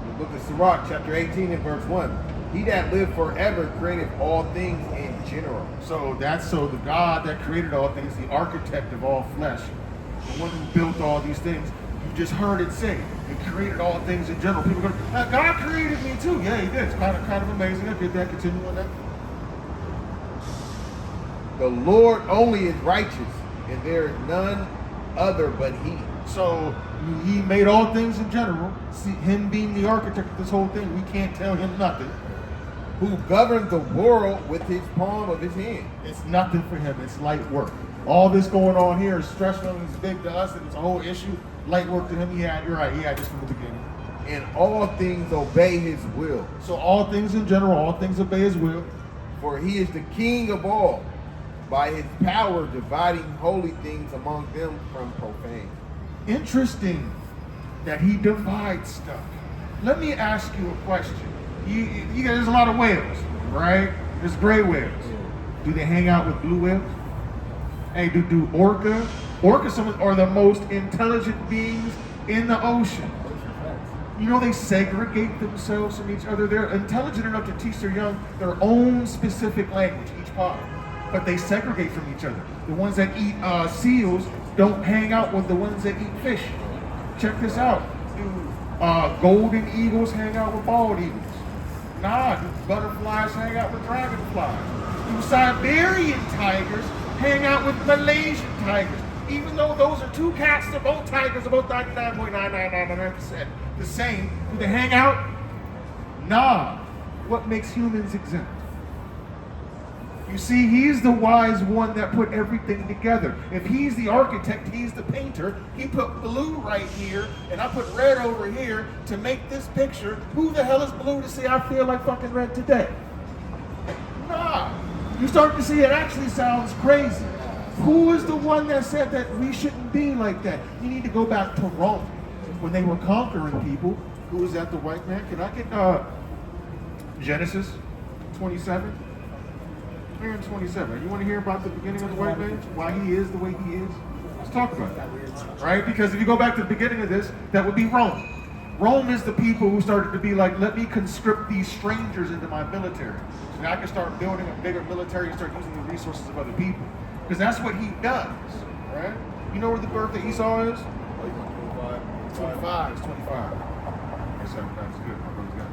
The book of Sirach, chapter 18 and verse 1. He that lived forever created all things in general. So the God that created all things, the architect of all flesh, the one who built all these things, you just heard it say, He created all things in general. People go, God created me too. Yeah, he did. It's kind of amazing. I did that. Continue on that. The Lord only is righteous, and there is none other but he. So he made all things in general. See, him being the architect of this whole thing, we can't tell him nothing. Who governs the world with his palm of his hand. It's nothing for him. It's light work. All this going on here is stressful and it's big to us, and it's a whole issue. Light work to him. You're right. He had this from the beginning. And all things obey his will. So all things in general, all things obey his will. For he is the king of all, by his power dividing holy things among them from profane. Interesting that he divides stuff. Let me ask you a question. There's a lot of whales, right? There's gray whales. Do they hang out with blue whales? Hey, do orcas are the most intelligent beings in the ocean. You know, they segregate themselves from each other. They're intelligent enough to teach their young their own specific language, each pod. But they segregate from each other. The ones that eat seals don't hang out with the ones that eat fish. Check this out. Do golden eagles hang out with bald eagles? Nah, do butterflies hang out with dragonflies? Do Siberian tigers hang out with Malaysian tigers? Even though those are two cats, they're both tigers, they're both 99.99999% the same. Do they hang out? Nah. What makes humans exempt? You see, he's the wise one that put everything together. If he's the architect, he's the painter. He put blue right here, and I put red over here to make this picture. Who the hell is blue to say I feel like fucking red today? Nah. You start to see it actually sounds crazy. Who is the one that said that we shouldn't be like that? You need to go back to Rome. When they were conquering people, who was that, the white man? Can I get Genesis 27? 27. You want to hear about the beginning of the white man? Why he is the way he is? Let's talk about that. Right? Because if you go back to the beginning of this, that would be Rome. Rome is the people who started to be like, let me conscript these strangers into my military. So I can start building a bigger military and start using the resources of other people. Because that's what he does. Right? You know where the birth of Esau is? 25. It's 25. That's good. My brother's got it.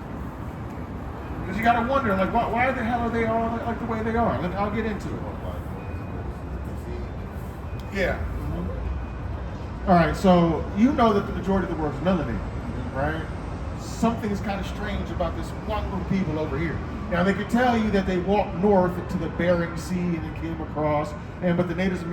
Because you got to wonder, like, why the hell are they all like the way they are? I'll get into it. Yeah. All right, so you know that the majority of the world is melanated, right? Something is kind of strange about this one group of people over here. Now, they could tell you that they walked north to the Bering Sea and then came across, but the natives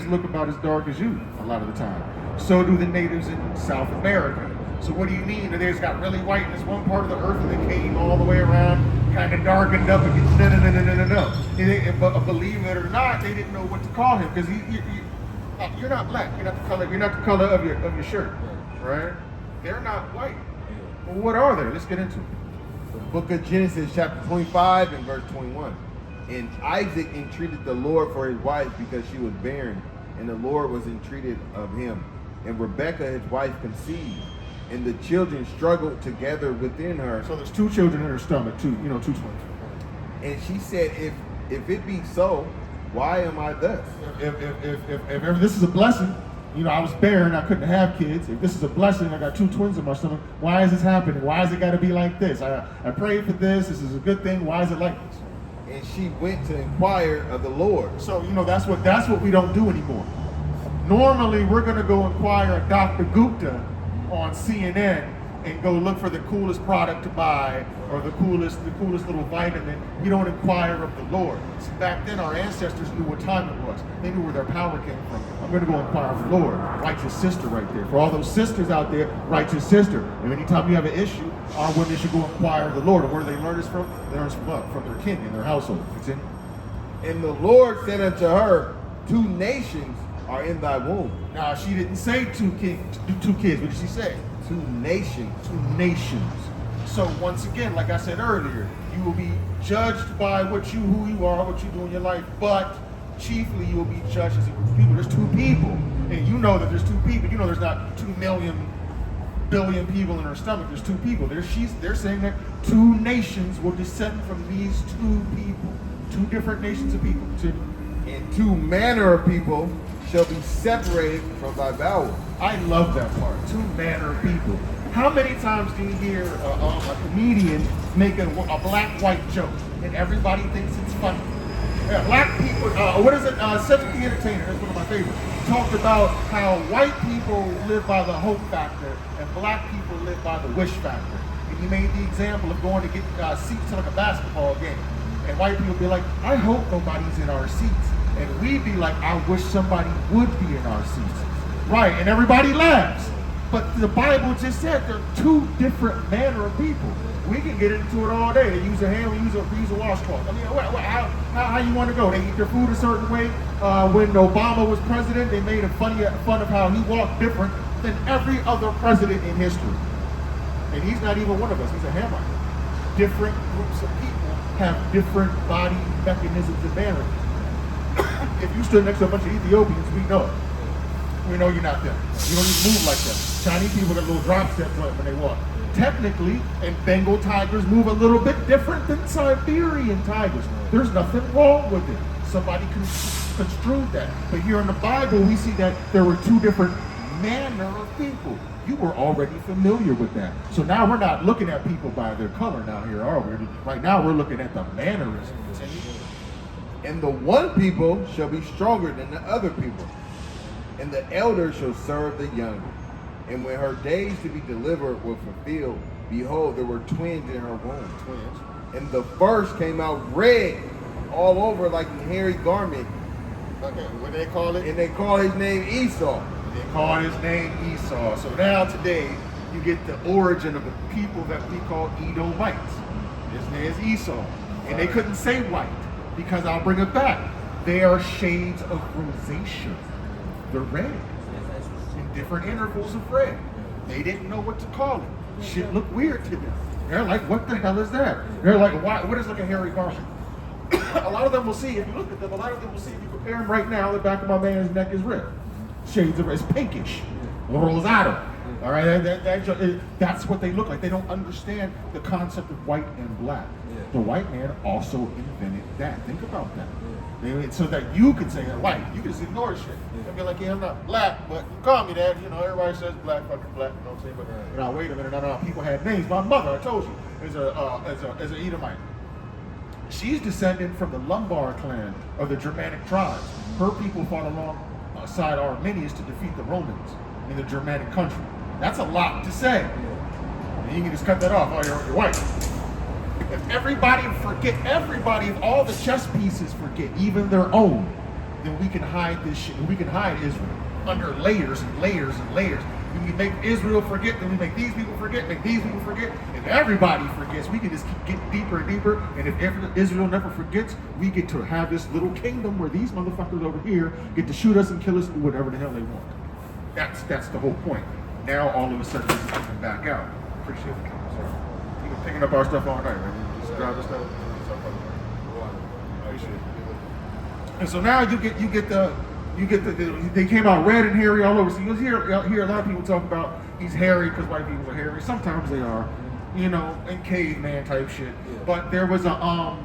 look about as dark as you a lot of the time. So do the natives in South America. So what do you mean? They just got really white in this one part of the earth and they came all the way around, kind of darkened up against no. But believe it or not, they didn't know what to call him because you're not black. You're not the color of your shirt, right? They're not white. Well, what are they? Let's get into it. The book of Genesis, chapter 25 and verse 21. And Isaac entreated the Lord for his wife because she was barren, and the Lord was entreated of him. And Rebekah, his wife, conceived, and the children struggled together within her. So there's two children in her stomach, two twins. And she said, if it be so, why am I thus? If this is a blessing, I was barren, I couldn't have kids. If this is a blessing, I got two twins in my stomach. Why is this happening? Why has it got to be like this? I prayed for this. This is a good thing. Why is it like this? And she went to inquire of the Lord. So, that's what we don't do anymore. Normally, we're going to go inquire of Dr. Gupta on CNN and go look for the coolest product to buy or the coolest little vitamin. We don't inquire of the Lord. See, back then, our ancestors knew what time it was. They knew where their power came from. I'm going to go inquire of the Lord. Righteous sister right there. For all those sisters out there, righteous sister. And anytime you have an issue, our women should go inquire of the Lord. And where do they learn this from? They learn from their kin and their household. Continue. And the Lord said unto her, 2 nations are in thy womb. Now, she didn't say two kids. What did she say? 2 nations. 2 nations. So once again, like I said earlier, you will be judged by who you are, what you do in your life, but chiefly you will be judged as a group of people. There's 2 people, and you know that there's 2 people. You know there's not 2 billion people in her stomach. There's 2 people. They're saying that 2 nations will descend from these 2 people. 2 different nations of people. And 2 manner of people shall be separated from thy bowels. I love that part. Two manner of people. How many times do you hear a comedian make a black-white joke and everybody thinks it's funny? Yeah, black people, what is it? Cedric the Entertainer, that's one of my favorites. Talked about how white people live by the hope factor and black people live by the wish factor. And he made the example of going to get seats to like a basketball game. And white people be like, I hope nobody's in our seats. And we'd be like, I wish somebody would be in our seats. Right, and everybody laughs. But the Bible just said they're two different manner of people. We can get into it all day. They use a hand, we use a washcloth. I mean, how you want to go? They eat their food a certain way. When Obama was president, they made fun of how he walked different than every other president in history. And he's not even one of us. He's a Hamite. Different groups of people have different body mechanisms and manners. If you stood next to a bunch of Ethiopians, we know it. We know you're not them. You don't even move like them. Chinese people got a little drop step joint when they walk. Technically, and Bengal tigers move a little bit different than Siberian tigers. There's nothing wrong with it. Somebody construed that. But here in the Bible, we see that there were two different manner of people. You were already familiar with that. So now we're not looking at people by their color now here, are we? Right now we're looking at the mannerisms. And the one people shall be stronger than the other people, and the elder shall serve the younger. And when her days to be delivered were fulfilled, behold, there were twins in her womb. Twins. And the first came out red all over like a hairy garment. Okay, what do they call it? And they call his name Esau. They call his name Esau. So now today, you get the origin of the people that we call Edomites. His name is Esau. And they couldn't say white, because I'll bring it back. They are shades of rosacea. They're red. In different intervals of red. They didn't know what to call it. Shit looked weird to them. They're like, what the hell is that? They're like, what is like a hairy garment? A lot of them will see, if you look at them, a lot of them will see, if you compare them right now, the back of my man's neck is red. Shades of red, it's pinkish. Rosado. All right, that's what they look like. They don't understand the concept of white and black. The white man also invented that. Think about that. So that you can say that white, you can just ignore shit. And be like, yeah, I'm not black, but you call me that. You know, everybody says black, fucking black. You know what I'm saying? But you know, wait a minute, no, people had names. My mother, I told you, is an Edomite. She's descended from the Lombard clan of the Germanic tribes. Her people fought alongside Armenians to defeat the Romans in the Germanic country. That's a lot to say. And you can just cut that off. Oh, you're white. If if all the chess pieces forget, even their own, then we can hide this shit. We can hide Israel under layers and layers and layers. We can make Israel forget, then we make these people forget, make these people forget. If everybody forgets, we can just keep getting deeper and deeper. And if Israel never forgets, we get to have this little kingdom where these motherfuckers over here get to shoot us and kill us and do whatever the hell they want. That's the whole point. Now all of a sudden this is coming back out. Appreciate it. Sorry. You've been picking up our stuff all night, right? Just grab the stuff. Appreciate it. And so now they came out red and hairy all over. So you'll hear a lot of people talk about he's hairy because white people are hairy. Sometimes they are, you know, in caveman type shit. Yeah. But there was a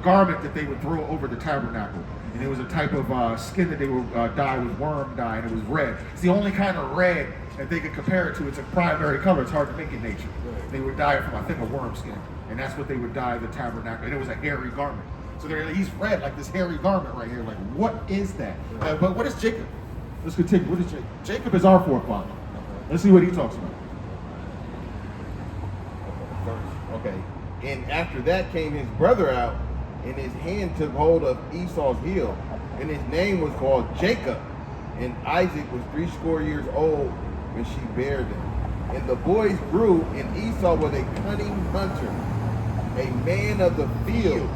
garment that they would throw over the tabernacle. And it was a type of skin that they would dye with worm dye, and it was red. It's the only kind of red that they could compare it to. It's a primary color. It's hard to make in nature. They would dye it from, I think, a worm skin. And that's what they would dye the tabernacle. And it was a hairy garment. So he's red, like this hairy garment right here. Like, what is that? But what is Jacob? Let's continue. What is Jacob? Jacob is our forefather. Let's see what he talks about. Okay. And after that came his brother out, and his hand took hold of Esau's heel, and his name was called Jacob. And Isaac was 80 years old when she bare them. And the boys grew, and Esau was a cunning hunter, a man of the field,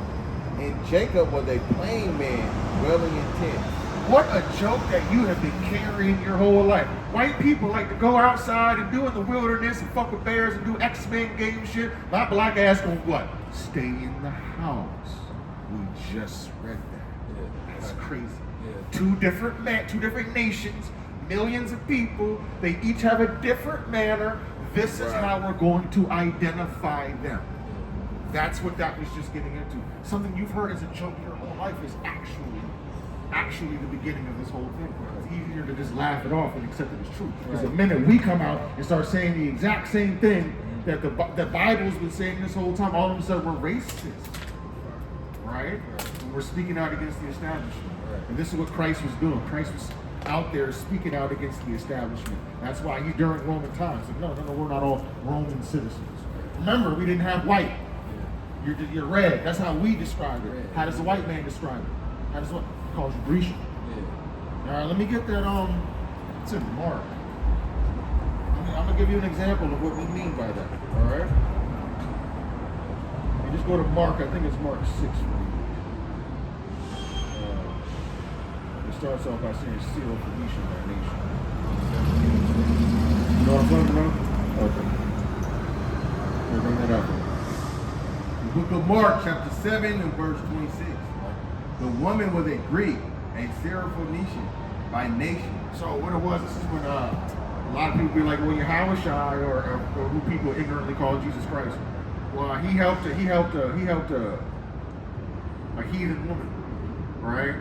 and Jacob was a plain man dwelling in tents. What a joke that you have been carrying your whole life. White people like to go outside and do in the wilderness and fuck with bears and do X-Men game shit. My black ass gonna what? Stay in the house. We just read that. Yeah. That's crazy. Yeah. Two different nations, millions of people. They each have a different manner. This is how we're going to identify them. That's what that was just getting into. Something you've heard as a joke your whole life is actually actually the beginning of this whole thing. It's easier to just laugh it off and accept it as truth. Because the minute we come out and start saying the exact same thing that the Bible's been saying this whole time, all of a sudden we're racist, right? And we're speaking out against the establishment. And this is what Christ was doing. Christ was out there speaking out against the establishment. That's why he, during Roman times, said, no, we're not all Roman citizens. Remember, we didn't have white. You're red. That's how we describe it. How does the white man describe it? How does what? He calls you Grecian. All right, let me get that. It's in Mark. I'm gonna give you an example of what we mean by that. All right. You just go to Mark. I think it's Mark 6. It starts off by saying, "Seal of Phoenicia, thy nation." You know what I'm talking about? Okay. We'll bring that up. The book of Mark, chapter 7 and verse 26. The woman was a Greek, a Syrophoenician by nation. So what it was, this is when a lot of people be like, well, Yahushua or who people ignorantly call Jesus Christ. Well, he helped a heathen woman, right?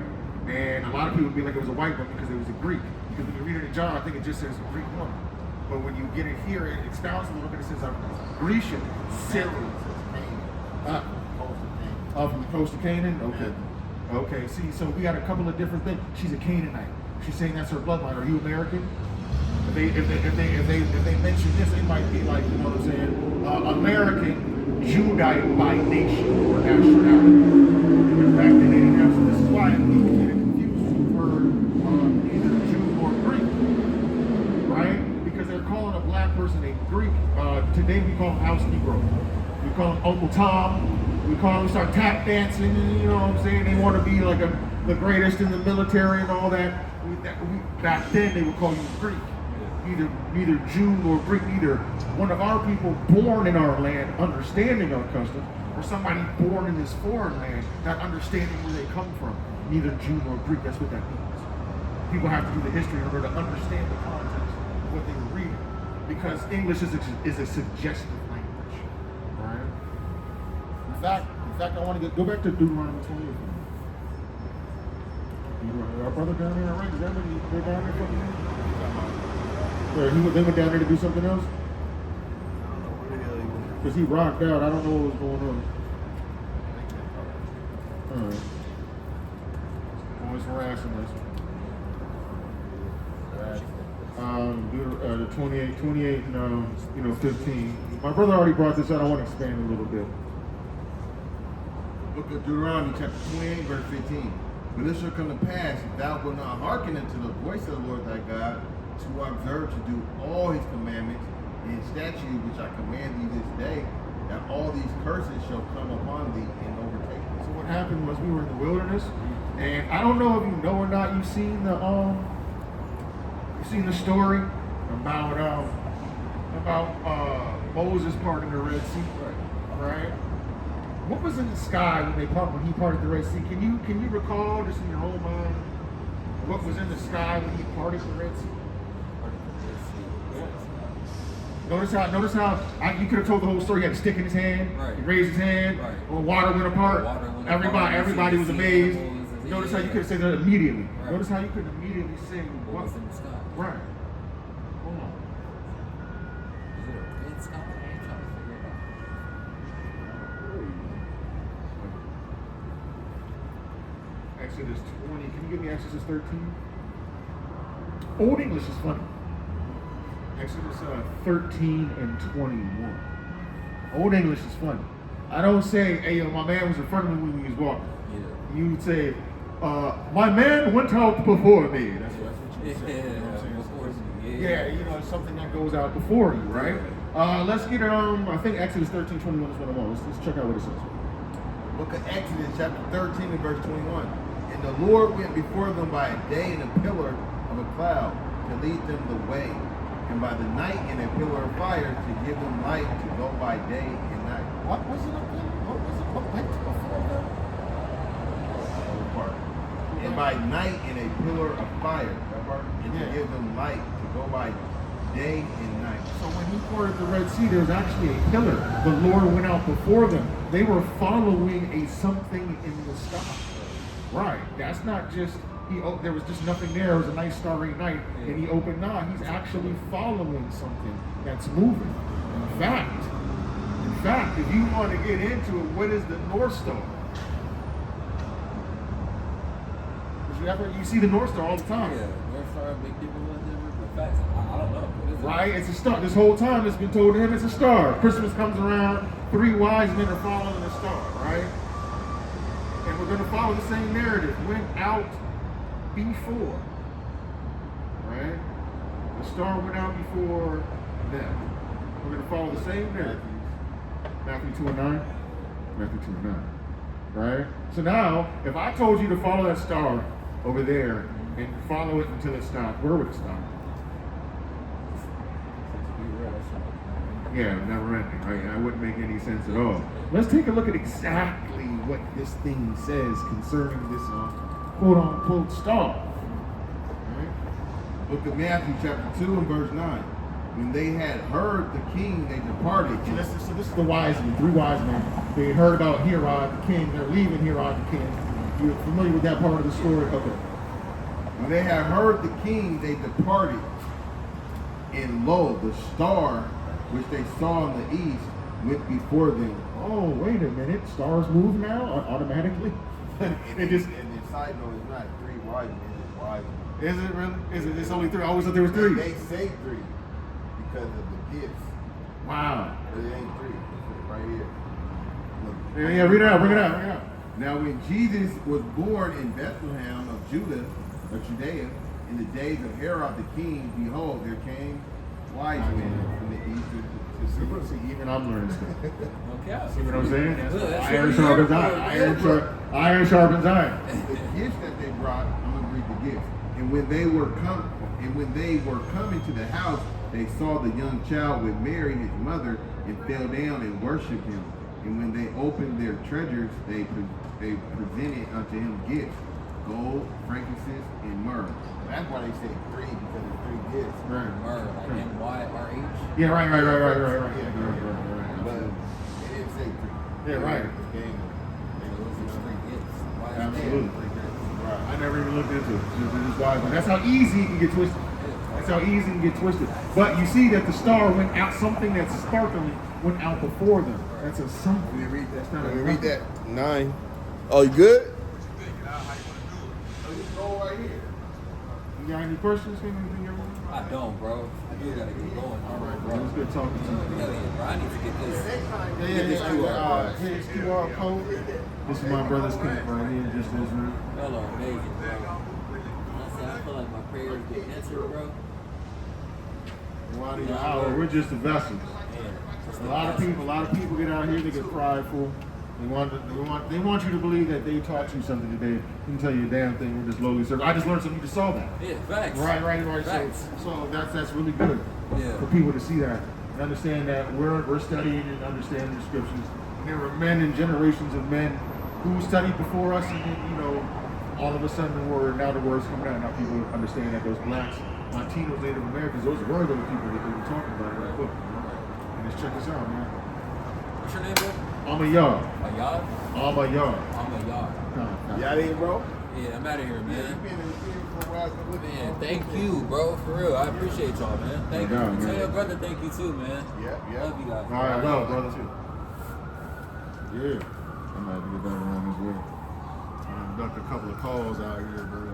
And a lot of people be like it was a white woman because it was a Greek. Because when you read it in John, I think it just says Greek woman. But when you get it here, it expounds a little bit. It says Grecian, Syrian. From the coast of Canaan? Okay. Okay, see, so we got a couple of different things. She's a Canaanite. She's saying that's her bloodline. Are you American? If they mention this, it might be like, you know what I'm saying, American Judite by nation or nationality. Because back then they didn't have, so this is why people get confused for either Jew or Greek, right? Because they're calling a black person a Greek. Today we call him House Negro. We call him Uncle Tom. We start tap dancing, and you know what I'm saying? They want to be like the greatest in the military and all that. Back then they would call you Greek. Neither Jew nor Greek, neither one of our people born in our land understanding our customs, or somebody born in this foreign land not understanding where they come from. Neither Jew nor Greek, that's what that means. People have to do the history in order to understand the context of what they were reading. Because English is a suggestive language, right? In fact, I want to go back to Deuteronomy 28. Our brother down there, right? Is that what they're down there fucking doing? They went down there to do something else? Because he rocked out. I don't know what was going on. Alright. Always harassing us. The 28 and 15. My brother already brought this out. I want to expand a little bit. Book of Deuteronomy, chapter 28, verse 15. But it shall come to pass, if thou wilt not hearken unto the voice of the Lord thy God, to observe to do all his commandments and statutes which I command thee this day, that all these curses shall come upon thee and overtake thee. So what happened was we were in the wilderness, and I don't know if you know or not, you've seen the story about Moses parting the Red Sea, right? What was in the sky when he parted the Red Sea? Can you recall, just in your own mind, what was in the sky when he parted the Red Sea? Notice how you could have told the whole story. He had a stick in his hand. Right. He raised his hand. Right. When water went apart. Everybody was amazed. Notice how you could have said that immediately. Right. Notice how you could immediately say what was in the sky. Right. Hold on. Is it a red sky? I'm trying to figure it out. Exodus 20. Can you give me Exodus 13? Old English is funny. Exodus 13 and 21. Old English is funny. I don't say, hey, my man was in front of me when we was walking. Yeah. You would say, my man went out before me. That's what you would say. Yeah, you know what I'm saying? yeah. Yeah, it's something that goes out before you, right? Yeah. Let's get I think Exodus 13, 21 is what I'm on. Let's check out what it says. Book of Exodus, chapter 13 and verse 21. And the Lord went before them by a day in a pillar of a cloud to lead them the way, and by the night in a pillar of fire to give them light to go by day and night. What was it again? What went before them? And by night in a pillar of fire, and to give them light to go by day and night. So when he parted the Red Sea, there was actually a pillar. The Lord went out before them. They were following a something in the sky. Right. That's not just there was just nothing there. It was a nice starry night, and he opened. Nah, he's actually following something that's moving. In fact, if you want to get into it, what is the North Star? You see the North Star all the time. Yeah, North Star, big difference with different facts. I don't know. What is it? Right? It's a star. This whole time it's been told to him it's a star. Christmas comes around, 3 wise men are following the star, right? And we're going to follow the same narrative. Went out before, right? The star went out before them. We're going to follow the same narrative. Matthew 2 and 9. Matthew 2 and 9. Right? So now, if I told you to follow that star over there and follow it until it stopped, where would it stop? Yeah, never ending, right? That wouldn't make any sense at all. Let's take a look at exactly what this thing says concerning this quote-unquote star. Right? Book of Matthew chapter 2 and verse 9. When they had heard the king, they departed. So this is the wise men, 3 wise men. They heard about Herod the king. They're leaving Herod the king. You're familiar with that part of the story? Okay. When they had heard the king, they departed. And lo, the star which they saw in the east went before them. Oh, wait a minute. Stars move now automatically? And the side note, it's not 3 wise men, it's wise men. Is it really? Is it? It's only 3. I always thought there was 3. They say 3 because of the gifts. Wow. But it ain't 3. It's right here. Look. Yeah, read it out. Bring it out. Now when Jesus was born in Bethlehem of Judea, in the days of Herod the king, behold, there came wise men from the east to See, even I'm learning stuff. Okay. See what I'm saying? That's Iron what sharpens we iron. here for. Iron sharpens iron. the gifts that they brought. I'm gonna read the gifts. And when they were coming to the house, they saw the young child with Mary, his mother, and fell down and worshipped him. And when they opened their treasures, they presented unto him gifts, gold, frankincense, and myrrh. That's why they say 3, because it's 3 gifts. Right. Myrrh, like M-Y-R-H. Yeah, right. But it didn't say 3. Yeah, right. Absolutely. Right. I never even looked into it. It's wise. That's how easy it can get twisted. That's how easy it can get twisted. But you see that the star went out, something that's sparkling went out before them. That's a something. Let me read that. That's not Let a me read nothing. that. 9. Oh, you good? Go right here. You got any questions? Anything ever? I don't, bro. I do gotta get going. All right, bro. It was good talking to you. Hell yeah, bro. I need to get this. Get this Yeah. QR. Here's QR code. This is my brother's camp right here, just Israel. Y'all are amazing, bro. Honestly, I feel like my prayers get answered, bro. We're just the vessels. Man, A lot of people get out here. They get prideful. They want you to believe that they taught you something today. Didn't tell you a damn thing. We're just lowly served. I just learned something. You just saw that. Yeah, facts. Right. Facts. So that's really good for people to see that and understand that we're studying and understanding the scriptures. And there were men and generations of men who studied before us, and then, all of a sudden now the words coming out. Now people understand that those blacks, Latinos, Native Americans, those were the people that they were talking about in that book. And just check this out, man. What's your name, bro? I'm a yard. A yard? I'm a yard. I'm a yard. You out here, bro? Yeah, I'm out of here, You man. been in for a while. Man, thank you, bro. For real. I appreciate y'all, man. Thank No doubt, you. man. Tell your brother thank you too, man. Yep. Love you guys. All right, love, brother. Yeah. I'm about to get that wrong as well. I ducked a couple of calls out here, bro.